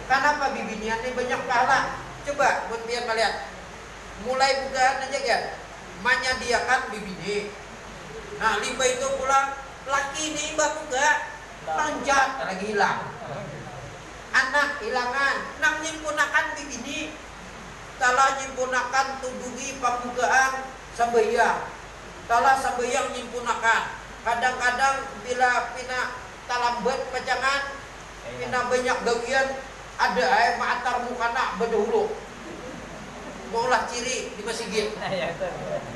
kenapa bibinian nih banyak pahala. Coba biar melihat mulai bukaan aja ya menyediakan bibini. Nah limbah itu pulang laki nih mbak juga lanjat lagi hilang anak hilangan nang nyimpunakan bibini telah nyimpunakan tubuhi pembukaan sambayang telah sambayang nyimpunakan kadang-kadang bila pina talambat pacangan pina banyak gawian ada maatar mukana bedahulu maulah ciri di masjid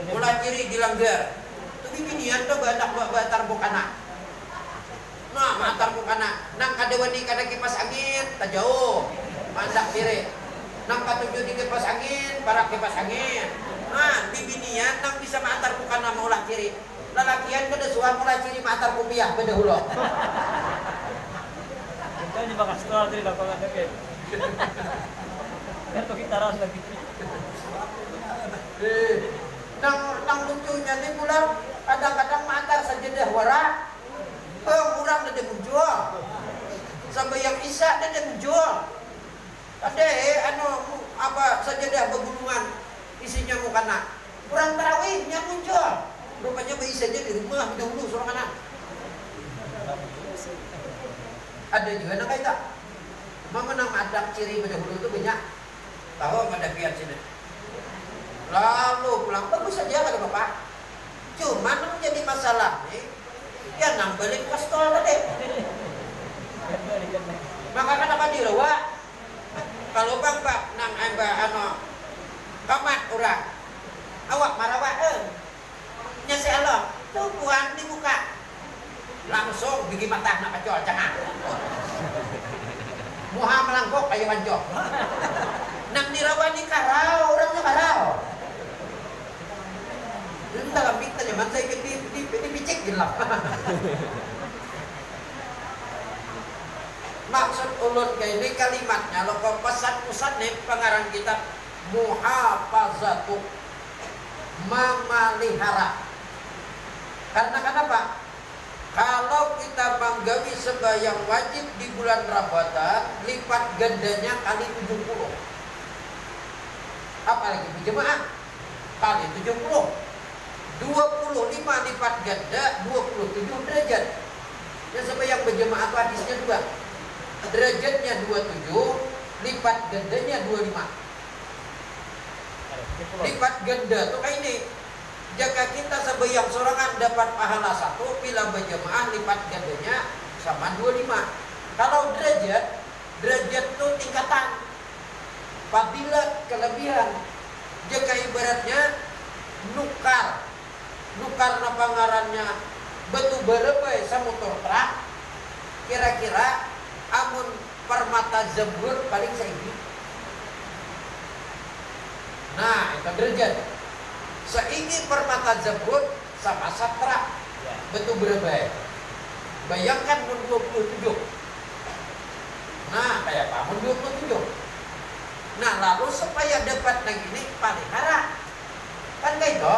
maulah ciri di langgar tapi binian tuh banyak maatar mukana nah maatar mukana nang kadewani kada kipas angin tak jauh mandak ciri nang katujuh di kipas angin para kipas angin nah di binian nang bisa maatar mukana maulah ciri lalakian kada suah maulah ciri maatar kupiah bedahulu ini bakas tuh dari lapangan deket. Biar tuh kita ras lagi. Nang lucunya nih pulang kadang-kadang mantar sajadah wara, kurang ada muncul. Sampai yang isya ada muncul. Ada apa sajadah begulungan isinya mukana. Kurang tarawihnya muncul. Rupanya bayi saja di rumah dahulu seorang anak. Ada juga nak kita memenang adab ciri berdahulu itu banyak tahu pada pihak sini lalu pulang bagus saja kata bapak cuma yang jadi masalah nih ya nang balik kastol tadi maka kenapa dirawa kalau bang pak nang kamat orang awak marawa nyasi Allah tuh puan di muka langsung bigi mata nak kacau jangan muha melangkok ayo wanjok nang dirawani karau orangnya karau entah lah minta zaman saya dipicik gila maksud ulun kayak ini kalimatnya lo kok pesan-pesan nih pengarang kitab muhafazatu memelihara karena kenapa? Kalau kita menggawi sembahyang wajib di bulan Ramadan, lipat gandanya kali 70. Apalagi berjemaah kali 70. 25 lipat ganda 27 derajat. Yang sembahyang berjamaah itu hadisnya 2. Derajatnya 27, lipat gandanya 25. Lipat ganda tuh kayak ini. Jika kita sembahyang sorangan dapat pahala 1, bila berjamaah lipat gandanya sama 25. Kalau derajat itu tingkatan. Apabila kelebihan, jika ibaratnya nukar napa ngarannya batu berebai samotor truk, kira-kira amun permata Zamrud paling saiki. Nah, itu derajat. Saiki permata Zamrud sama satra batu berebai. Bayangkan mun 27. Nah, kayak apa mun 27? Nah, lalu supaya dapat lagi ini palihara. Kan kayak itu.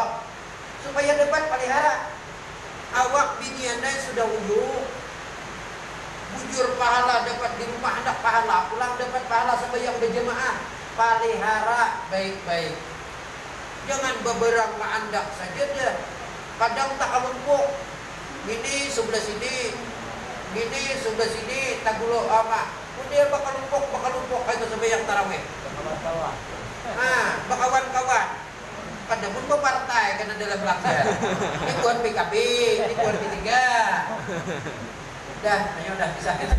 Supaya dapat palihara. Awak bini anda sudah uyuh, bujur pahala dapat di rumah hendak pahala, pulang dapat pahala sembahyang berjamaah. Palihara baik-baik. Jangan beberang andak saja dah. Kadang tak kelompok. Gini sebelah sini, gini sebelah sini, tak gulo ama. Kemudian bakal lumpuk itu sembahyang tarawih. Bakawan-kawan. Kadang pun partai karena dalam belakang. Ini kuat PKB, ini kuat P3. Udah bisa gitu.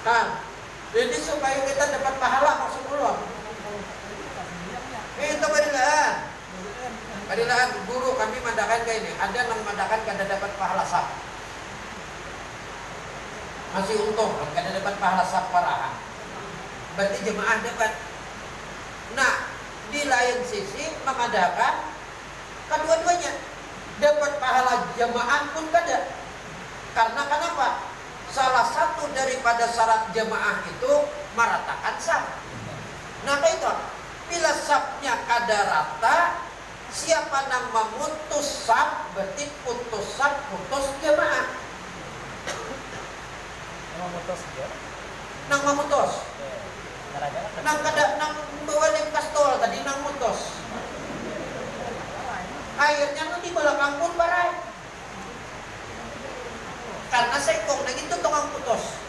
Nah, ini supaya kita dapat pahala maksud Allah. Itu padilaan guru kami mandakan kayak ini. Ada yang mandakan kada dapat pahala sab. Masih untung kada dapat pahala sab parahan. Berarti jemaah dapat. Nah, di lain sisi mengadakan kedua-duanya. Dapat pahala jemaah pun kada. Karena kenapa? Salah satu daripada syarat jemaah itu meratakan sab. Nah, itu bila sabnya kada rata, siapa nang memutus sab berarti putus sab, putus jemaah. Memutus dia. Nang memutus. Nang kada nang bawa pastol tadi nang mutus. Akhirnya tuh di belakang pun barai. Karena sekong dan itu tukang putus.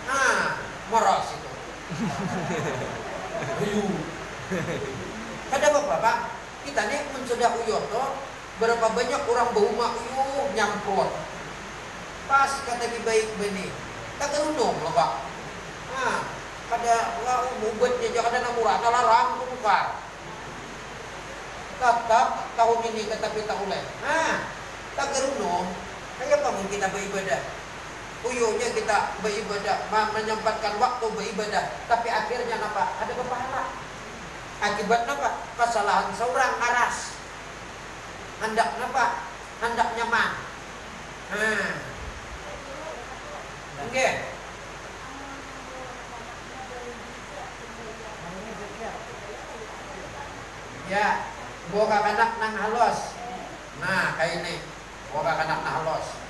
Nah, moros itu. Ayu. Kada apa Pak? Kita nih mencoba uyoto, berapa banyak orang bauma uyuh nyampur. Pas kata baik benih. Tak gerundong loh Pak. Nah, kada lau mubetnya jangan ada murah larang tukar. Tetap tahun ini tetapi tak uleh. Nah, tak gerundong. Kayak apa mungkin kita beribadah? Uyuhnya kita beribadah, menyempatkan waktu beribadah, tapi akhirnya apa? Ada berpahala. Akibat apa? Kesalahan seorang aras. Hendak apa? Hendak nyaman. Nah, oke. Ya, boga kanak nang halos. Nah, kayak ini. Boga kanak nang halos.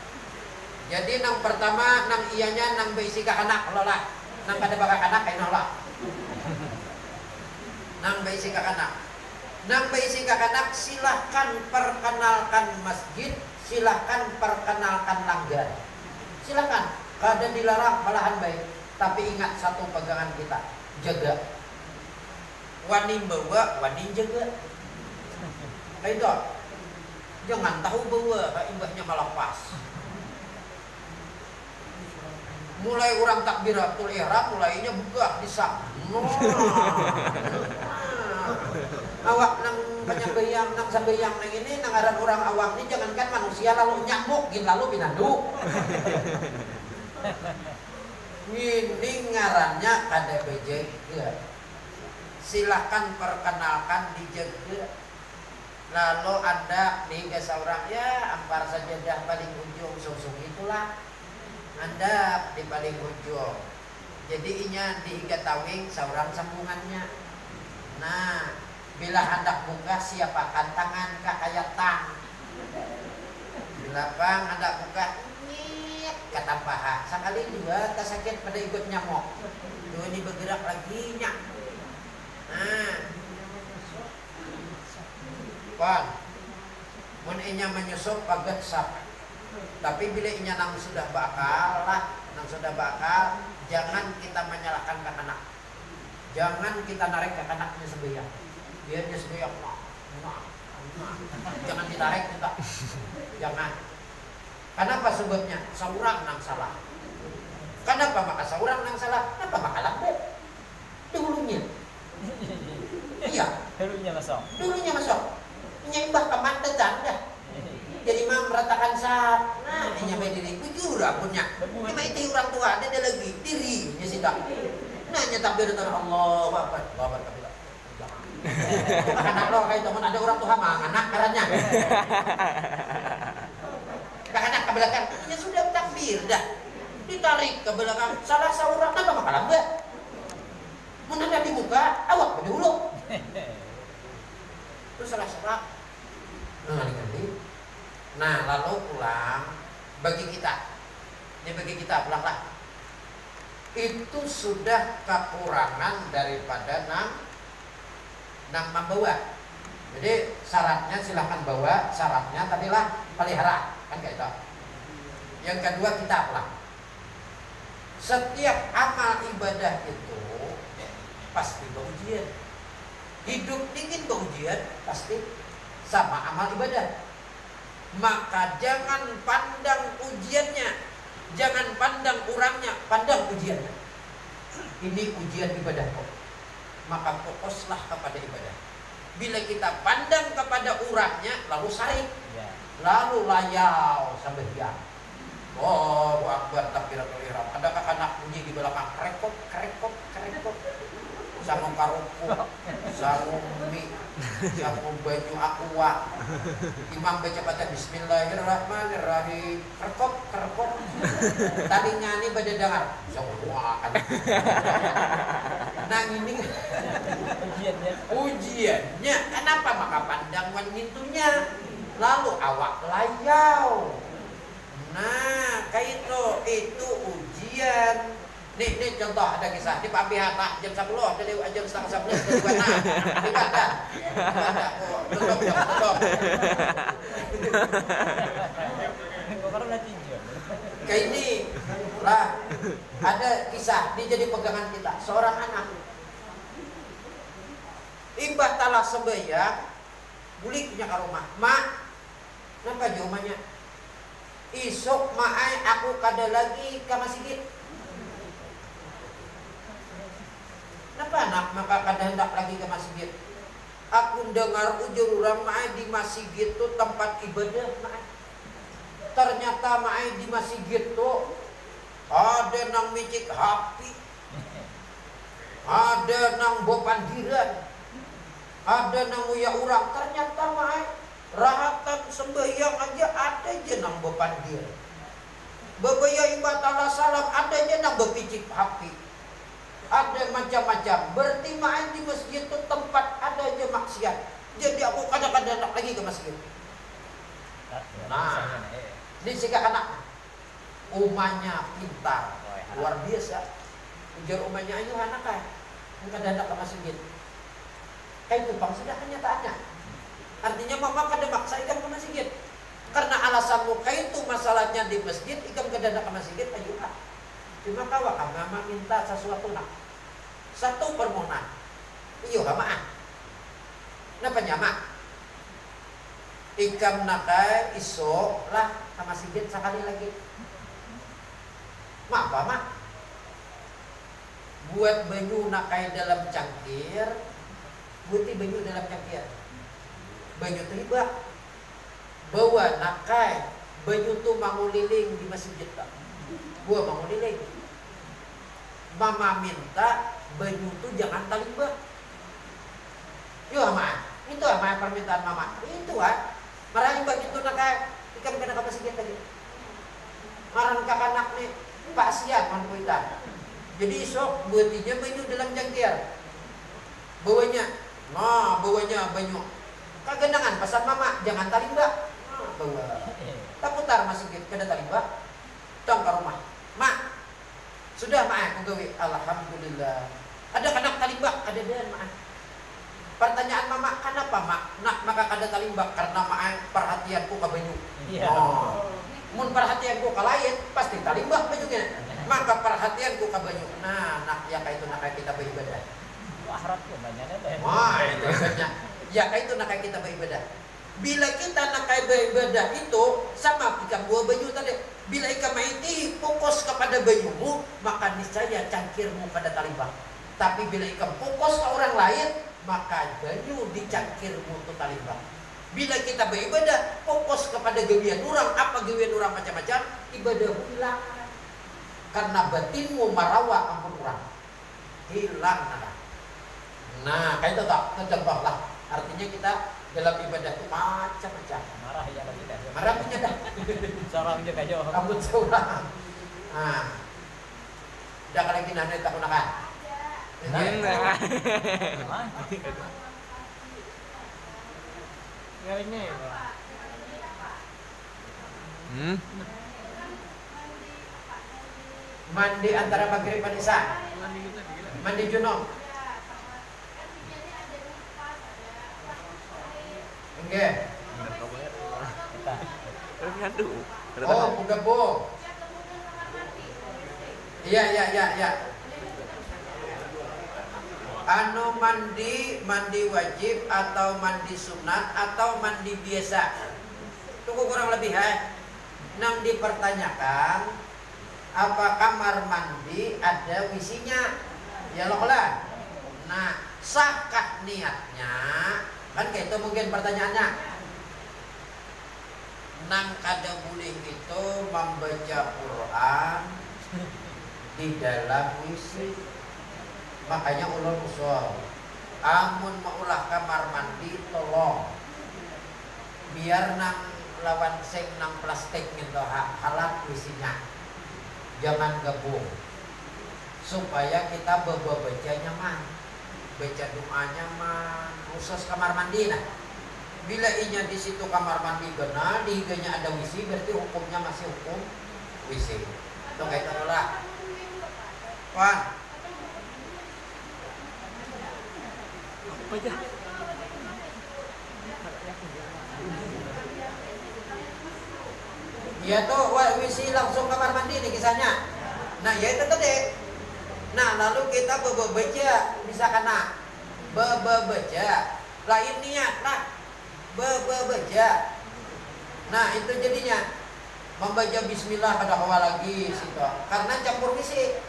Jadi nang pertama nang ianya nang beisi ka kanak lola. Nang kada baka kanak kay nola. Nang beisi ka kanak. Nang beisi ka kanak silahkan perkenalkan masjid, silahkan perkenalkan langgar. Silahkan, kada dilarang malahan baik. Tapi ingat satu pegangan kita, jaga. Wani bawa, wani jaga. Kayak itu. Jangan tahu bawa, imbahnya malah pas. Mulai orang takbiratul ihram, mulainya buka disak. Awak nang penyambayang nang sambayang nang ini nang aran orang awak ini jangankan manusia lalu nyamuk gin lalu binandu. Ini ngarannya kada bejaga. Silahkan perkenalkan dijaga. Lalu Anda nih ke seorang ya ampar saja dah paling ujung sungsung itulah. Anda di paling ujung. Jadi inya diikat tawing seorang sambungannya. Nah, bila hendak buka siapakan tangan kayak tang. Bila bang hendak buka nyet kata paha. Sekali dua tak sakit pada ikut nyamuk. Dua ini bergerak lagi nyak. Nah, pan, mun inya menyusup pagat sap. Tapi bila inya nang sudah bakal lah, nang sudah bakal, jangan kita menyalahkan anak. Jangan kita narik ke anaknya sembahyang. Dia sembahyang, jangan ditarik kita. Jangan. Kenapa sebabnya? Saurang nang salah. Kenapa maka saurang nang salah? Kenapa maka lambat? Dulunya. Iya. Dulunya masuk. Dulunya masuk. Nyembah kemantetan dah. Jadi mah meratakan saat. Nah, ini nyampe diri. Kujura punya. Cuma itu orang tua ada lagi dirinya sih tak. Nah, nyetak dari tanah Allah. Bapak tapi tak. Anak lo kayak teman ada orang tua mah anak caranya. Anak ke belakang. Ya sudah takbir dah. Ditarik ke belakang. Salah seorang apa maka lambat. Menanda di muka, awak pada hulu. Itu salah. Nah, lalu pulang bagi kita pulanglah. Itu sudah kekurangan daripada nang membawa. Jadi syaratnya silahkan bawa, syaratnya tadilah pelihara, kan kayak itu. Yang kedua kita pulang. Setiap amal ibadah itu pasti berujian. Hidup dingin berujian pasti sama amal ibadah. Maka jangan pandang ujiannya, jangan pandang orangnya, pandang ujiannya. Ini ujian ibadah kok. Maka fokuslah kepada ibadah. Bila kita pandang kepada orangnya, lalu saring, lalu layau sampai diam. Oh, akbar takbiratul ihram. Adakah anak bunyi di belakang krekop. Sanggung karuku, sanggung mie, sanggung baju aqua. Imam baca bismillahirrahmanirrahim. Kerkop. Tadi nyanyi pada dengar. Sanggung. Nah ini ujiannya. Kenapa maka pandangan mintunya? Lalu awak layau. Nah, kayak itu ujian. Nih contoh ada kisah di Pak Hatta jam 10 dari jam 10:30 dari mana? Di mana? Belum. Kayak ini lah ada kisah dia jadi pegangan kita seorang anak. Imbah talah sembahyang buliknya ke rumah. Mak, kenapa jawabannya? Isuk maai aku kada lagi ke masjid. Kenapa anak maka kada hendak lagi ke masjid? Aku dengar ujur orang maai di masjid itu tempat ibadah maai. Ternyata maai di masjid itu ada nang micik hapi, ada nang bopandiran, ada nang uya urang. Ternyata maai rahatan sembahyang aja ada aja nang bopandir. Bebaya ibadah salam ada aja nang bepicik hapi. Ada macam-macam. Berarti main di masjid itu tempat ada aja maksiat. Jadi aku kadang-kadang nak lagi ke masjid. Nah, ini sikap anak. Umanya pintar, luar biasa. Ujar umanya ayo anak kan, kadang nak ke masjid. Kayak itu bang sudah kenyataannya. Artinya mama kadang maksa ikam ke masjid. Karena alasan muka itu masalahnya di masjid, ikam kadang nak ke masjid ayo lah. Cuma kawak mama minta sesuatu nak. Satu permohonan. Iyo kamaan. Napa nyama? Ikam nakai iso lah ke masjid sekali lagi. Mak apa mak? Buat banyu nakai dalam cangkir, buati banyu dalam cangkir. Banyu terlibat. Bawa nakai banyu tu manguliling di masjid tak. Gua manguliling. Mama minta banyu tu jangan talibat. Yo ama, itu ama permintaan mama. Itu marah bagi tu nakai ikam kena ke masjid tadi. Marah kakanak ni Pak Sian man kuitan. Jadi esok buatinya banyu dalam cangkir. Bawanya banyu. Kagenangan pesan mama jangan talibat. Bawa. Tak putar masjid kada talibat. Tong ke rumah. Mak, sudah mak aku gawe. Alhamdulillah. Ada kanak talibat, ada dan mak. Pertanyaan mama, kenapa mak? Nak maka kada talimbak karena mak perhatianku ke baju. Iya. Mun perhatianku ke lain pasti talimbak bajunya. Maka perhatianku ke baju. Nah, nak ya kayak itu nak kayak kita beribadah. Akhirat pun banyaknya deh. Wah, itu banyak. Ya kayak itu nak kayak kita beribadah. Bila kita nak kayak beribadah itu sama jika buah baju tadi. Bila ikan maiti fokus kepada bajumu, maka niscaya cangkirmu kada talimbak. Tapi bila ikan fokus ke orang lain, maka baju di cangkirmu tu talimbak. Bila kita beribadah fokus kepada gawian orang, apa gawian orang macam-macam, ibadahmu hilang. Karena batinmu marawa ampun orang. Hilang nada. Nah, kayak itu tak contohlah. Artinya kita dalam ibadah itu macam-macam. Marah ya lagi dah. Marah punya dah. Seorang juga jo. Rambut seorang. Nah, dah kalau kita nanti tak gunakan. Ngalinya. Mandi antara maghrib dan isya. Mandi junub. Enggak. Oh, menggabung. Iya. Anu mandi wajib atau mandi sunat atau mandi biasa. Tunggu kurang lebih Nang dipertanyakan apa kamar mandi ada wisinya? Ya loh lah. Nah, sahkah niatnya? Kan kayak itu mungkin pertanyaannya. Nang kada boleh itu membaca Quran di dalam wisi. Makanya ulun usul, amun maulah kamar mandi tolong biar nang lawan sing nang plastik gitu halat wisinya. Jangan gabung. Supaya kita baca nyaman. Baca doa nyaman, khusus kamar mandi nah. Bila inya di situ kamar mandi gena, di higanya ada wisi, berarti hukumnya masih hukum wisi. Itu kayak itu lah. Pan. Aja. Ya tuh, wisi langsung kamar mandi nih kisahnya. Nah, ya itu tadi. Nah, lalu kita baca, misalkan baca, lain niat lah, baca. Nah, itu jadinya membaca Bismillah pada awal lagi situ, karena campur visi.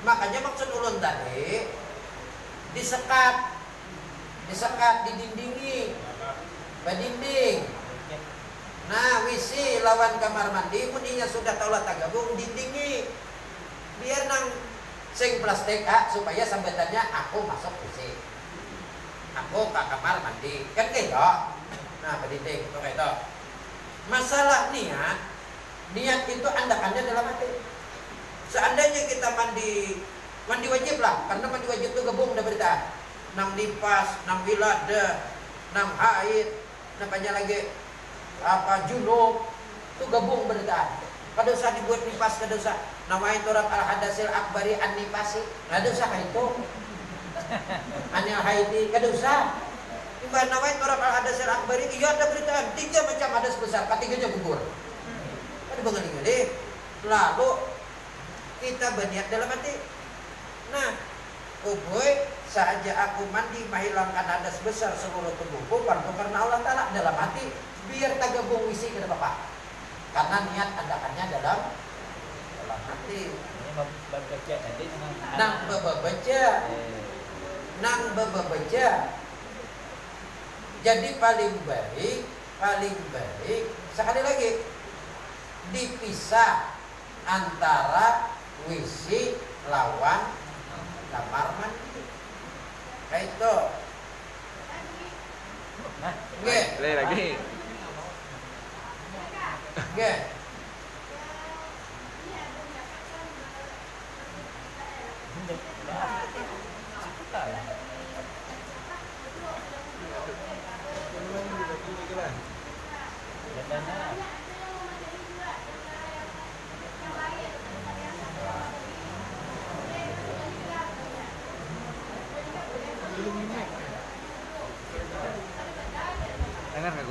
Makanya maksud ulun tadi disekat, didindingi, badinding. Nah, wisi lawan kamar mandi, muninya sudah taulah tagabung dindingi, biar nang sing plastik supaya sambatannya aku masuk wc, aku ke kamar mandi kan gitu. Nah pendidik itu kayak itu. Masalah niat itu andakannya dalam hati. Seandainya kita mandi wajib lah, karena mandi wajib itu gabung udah berita nang nifas, nang wilada, nang haid, namanya lagi apa junub itu gabung berita. Kada usah dibuat nifas, kada usah. Namanya turab al-hadasil akbari an-nifasi. Kada usah itu. Anil haidi, kada usah. Mbak namanya turab al-hadasil akbari, iya ada beritaan 3 macam hadas besar, ketiganya gugur. Kada bengeling deh. Lalu kita berniat dalam hati. Nah, boy, saja aku mandi menghilangkan hadas besar seluruh tubuhku, karena Allah Ta'ala dalam hati, biar tak gabung isi kada apa-apa. Karena niat andakannya dalam hati. Baca tadi Nang baca. Jadi paling baik sekali lagi dipisah antara wisi lawan kamar mandi. Kayak itu. Nah, lagi. Oke.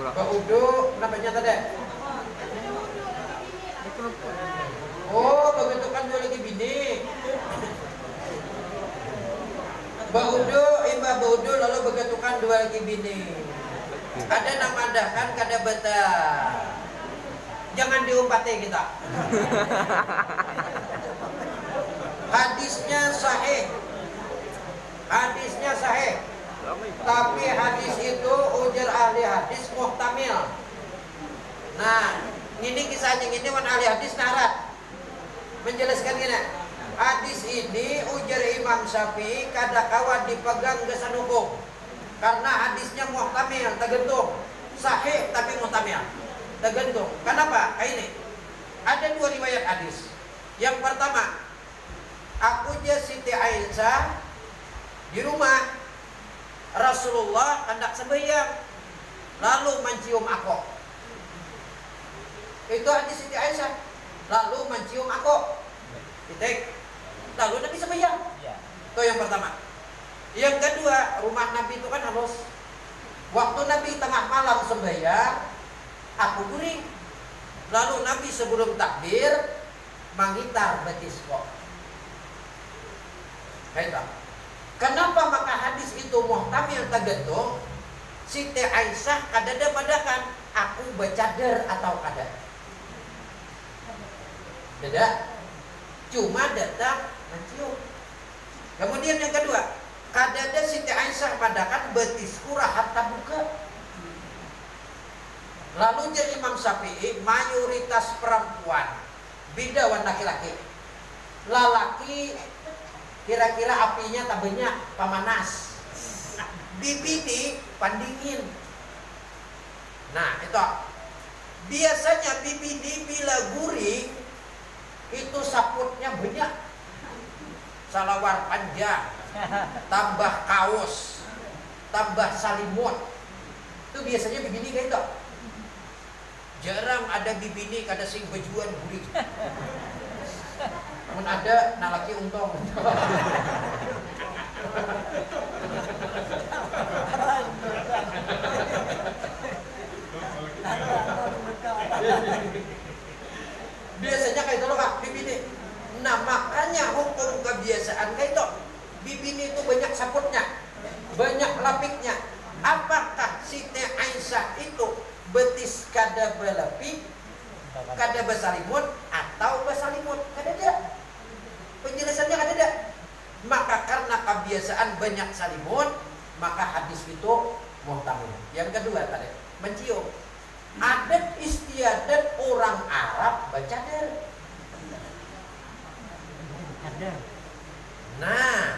Baudu namanya tadi. Oh, begitu kan dua lagi bini. Baudu, imbah baudu lalu begitu kan dua lagi bini. Ada nama dah kan kada beta. Jangan diumpati kita. Hadisnya sahih. Hadisnya sahih. Tapi hadis itu ujar ahli hadis muhtamil. Nah, ini kisahnya ini wan ahli hadis narat menjelaskan gini. Hadis ini ujar Imam Syafi'i kada kawan dipegang gesan hukum. Karena hadisnya muhtamil, tergantung. Sahih tapi muhtamil. Tergantung. Kenapa? Kayak ini. Ada dua riwayat hadis. Yang pertama, aku je Siti Aisyah di rumah Rasulullah hendak sembahyang lalu mencium aku. Itu hadis Siti Aisyah. Lalu mencium aku. Titik. Lalu Nabi sembahyang. Itu yang pertama. Yang kedua, rumah Nabi itu kan halus. Waktu Nabi tengah malam sembahyang, aku guring. Lalu Nabi sebelum takbir menghitar betis kok. Baiklah. Kenapa maka hadis itu muhtamil tergantung? Siti Aisyah kadada padakan aku bercadar atau kada. Beda. Cuma datang mencium. Kemudian yang kedua, kadada Siti Aisyah padakan betisku rahat tabuka. Lalu jadi Imam Syafi'i mayoritas perempuan bidawan laki-laki. Lalaki kira-kira apinya tak banyak, pamanas. Bibini pandingin. Nah itu biasanya bibini bila guring itu saputnya banyak. Salawar panjang, tambah kaos, tambah salimut. Itu biasanya bibini kayak itu. Jarang ada bibini kada sing bajuan guring. Namun ada nalaki untung. Biasanya kayak itu loh Kak, bibini. Nah makanya hukum kebiasaan kayak itu. Bibini itu banyak saputnya, banyak lapiknya. Apakah Siti Aisyah itu betis kada berlapik, kada bersalimut atau bersalimut? Kada ada. Penjelasannya kada ada. Maka karena kebiasaan banyak salimut, maka hadis itu muhtamil. Yang kedua tadi mencium. Adat istiadat orang Arab bercadar. Nah,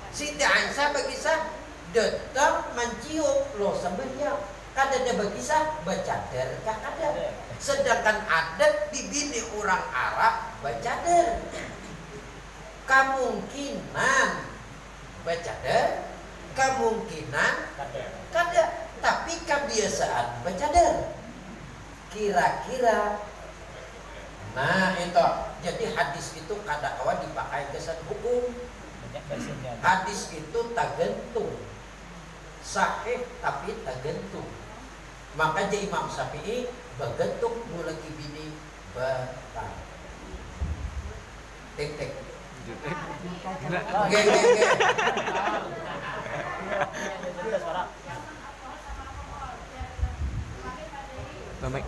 Siti Aisyah berkisah datang mencium lo sembahyang. Kada ada berkisah bercadar kada. Sedangkan adat di bini orang Arab bercadar. Kemungkinan bercadar, kemungkinan kada. Tapi kebiasaan bercadar. Kira-kira. Nah itu. Jadi hadis itu kada kawan dipakai kesan hukum. Hadis itu tergantung. Sahih tapi tergantung. Maka jadi Imam Syafi'i bergantung mulaki bini batal. Tek. Oke. Bamek.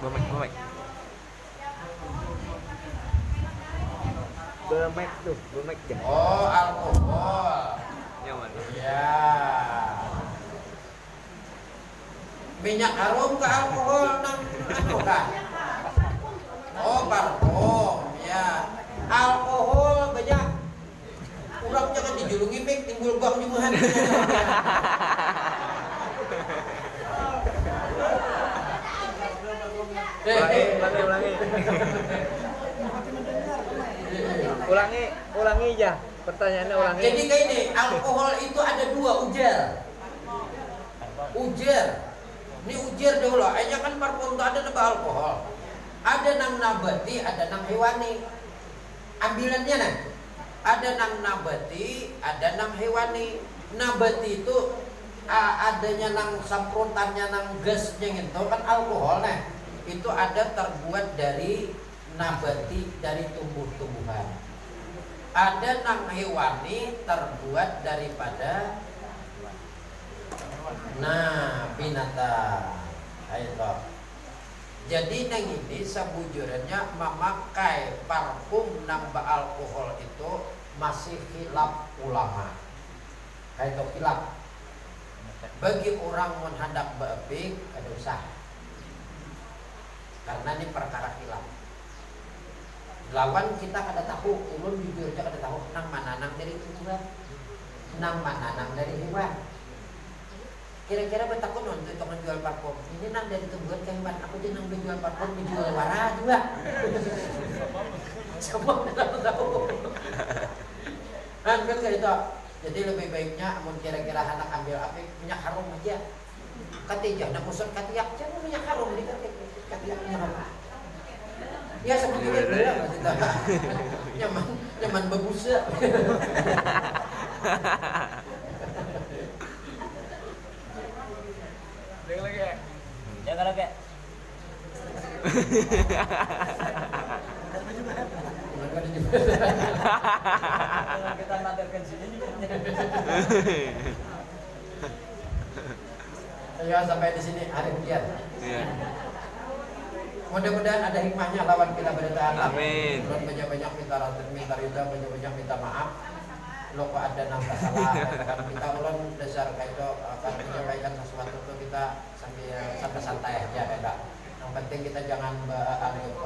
Bamek tuh, bamek ya. Oh, alkohol. Nyaman. Ya. Minyak harum ke alkohol nang anu kah? Oh, parfum. Ya. Alkohol banyak. Kurang jangan dijulungi mik timbul bang nyumuhan. Ulangi aja. Pertanyaannya ulangi. Jadi kayak ini, alkohol itu ada dua ujar. Ini ujar dulu. Aja kan parfum itu ada nambah alkohol. Ada nang nabati, ada nang hewani. Ambilannya nah. Ada nang nabati, ada nang hewani. Nabati itu adanya nang samprotannya nang gasnya gitu kan alkohol nah itu ada terbuat dari nabati dari tumbuh-tumbuhan. Ada nang hewani terbuat daripada binatang. Ayo. Jadi nang ini sebujurnya memakai parfum nang alkohol itu masih khilaf ulama. Kayak khilaf. Bagi orang menghadap beepik ada usah. Karena ini perkara khilaf. Lawan kita kada tahu, ulun jujur aja kada tahu nang mana nang dari tumbuhan, nang mana nang dari hewan. Kira-kira betakun untuk menjual parfum. Ini nang dari tumbuhan ke hewan. Aku dia nang menjual parfum menjual wara juga. Semua kita tahu. Kan kayak itu. Jadi lebih baiknya amun kira-kira anak ambil apik minyak harum aja. Katijah nak usul katiak jangan minyak harum di katiak minyak harum. Ya seperti itu lah kita. Nyaman berbusa. Jangan lagi. Kita madarkan sini. Ya sampai di sini hari hujan. Iya. Mudah-mudahan ada hikmahnya lawan kita bertahan. Amin. Ulun banyak-banyak minta ridha, banyak-banyak minta maaf. Lo kok ada nang salah, kan kita ulun dasar kayak itu akan menyampaikan sesuatu itu kita sambil santai-santai aja beda. Yang penting kita jangan jangan gitu.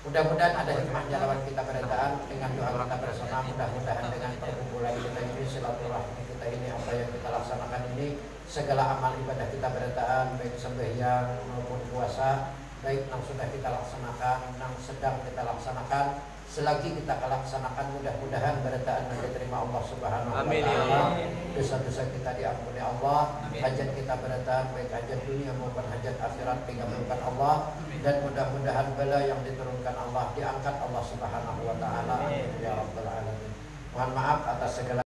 Mudah-mudahan ada hikmahnya lawan kita bertahan dengan doa kita bersama. Mudah-mudahan dengan perkumpulan kita ini silaturahmi kita ini apa yang kita laksanakan ini segala amal ibadah kita bertahan baik sembahyang maupun puasa baik yang sudah kita laksanakan yang sedang kita laksanakan selagi kita laksanakan mudah-mudahan bertahan dan diterima Allah Subhanahu wa taala. Dosa-dosa kita diampuni Allah. Hajat kita bertahan baik hajat dunia maupun hajat akhirat dikabulkan Allah dan mudah-mudahan bala yang diturunkan Allah diangkat Allah Subhanahu wa taala. Ya rabbal alamin. Mohon maaf atas segala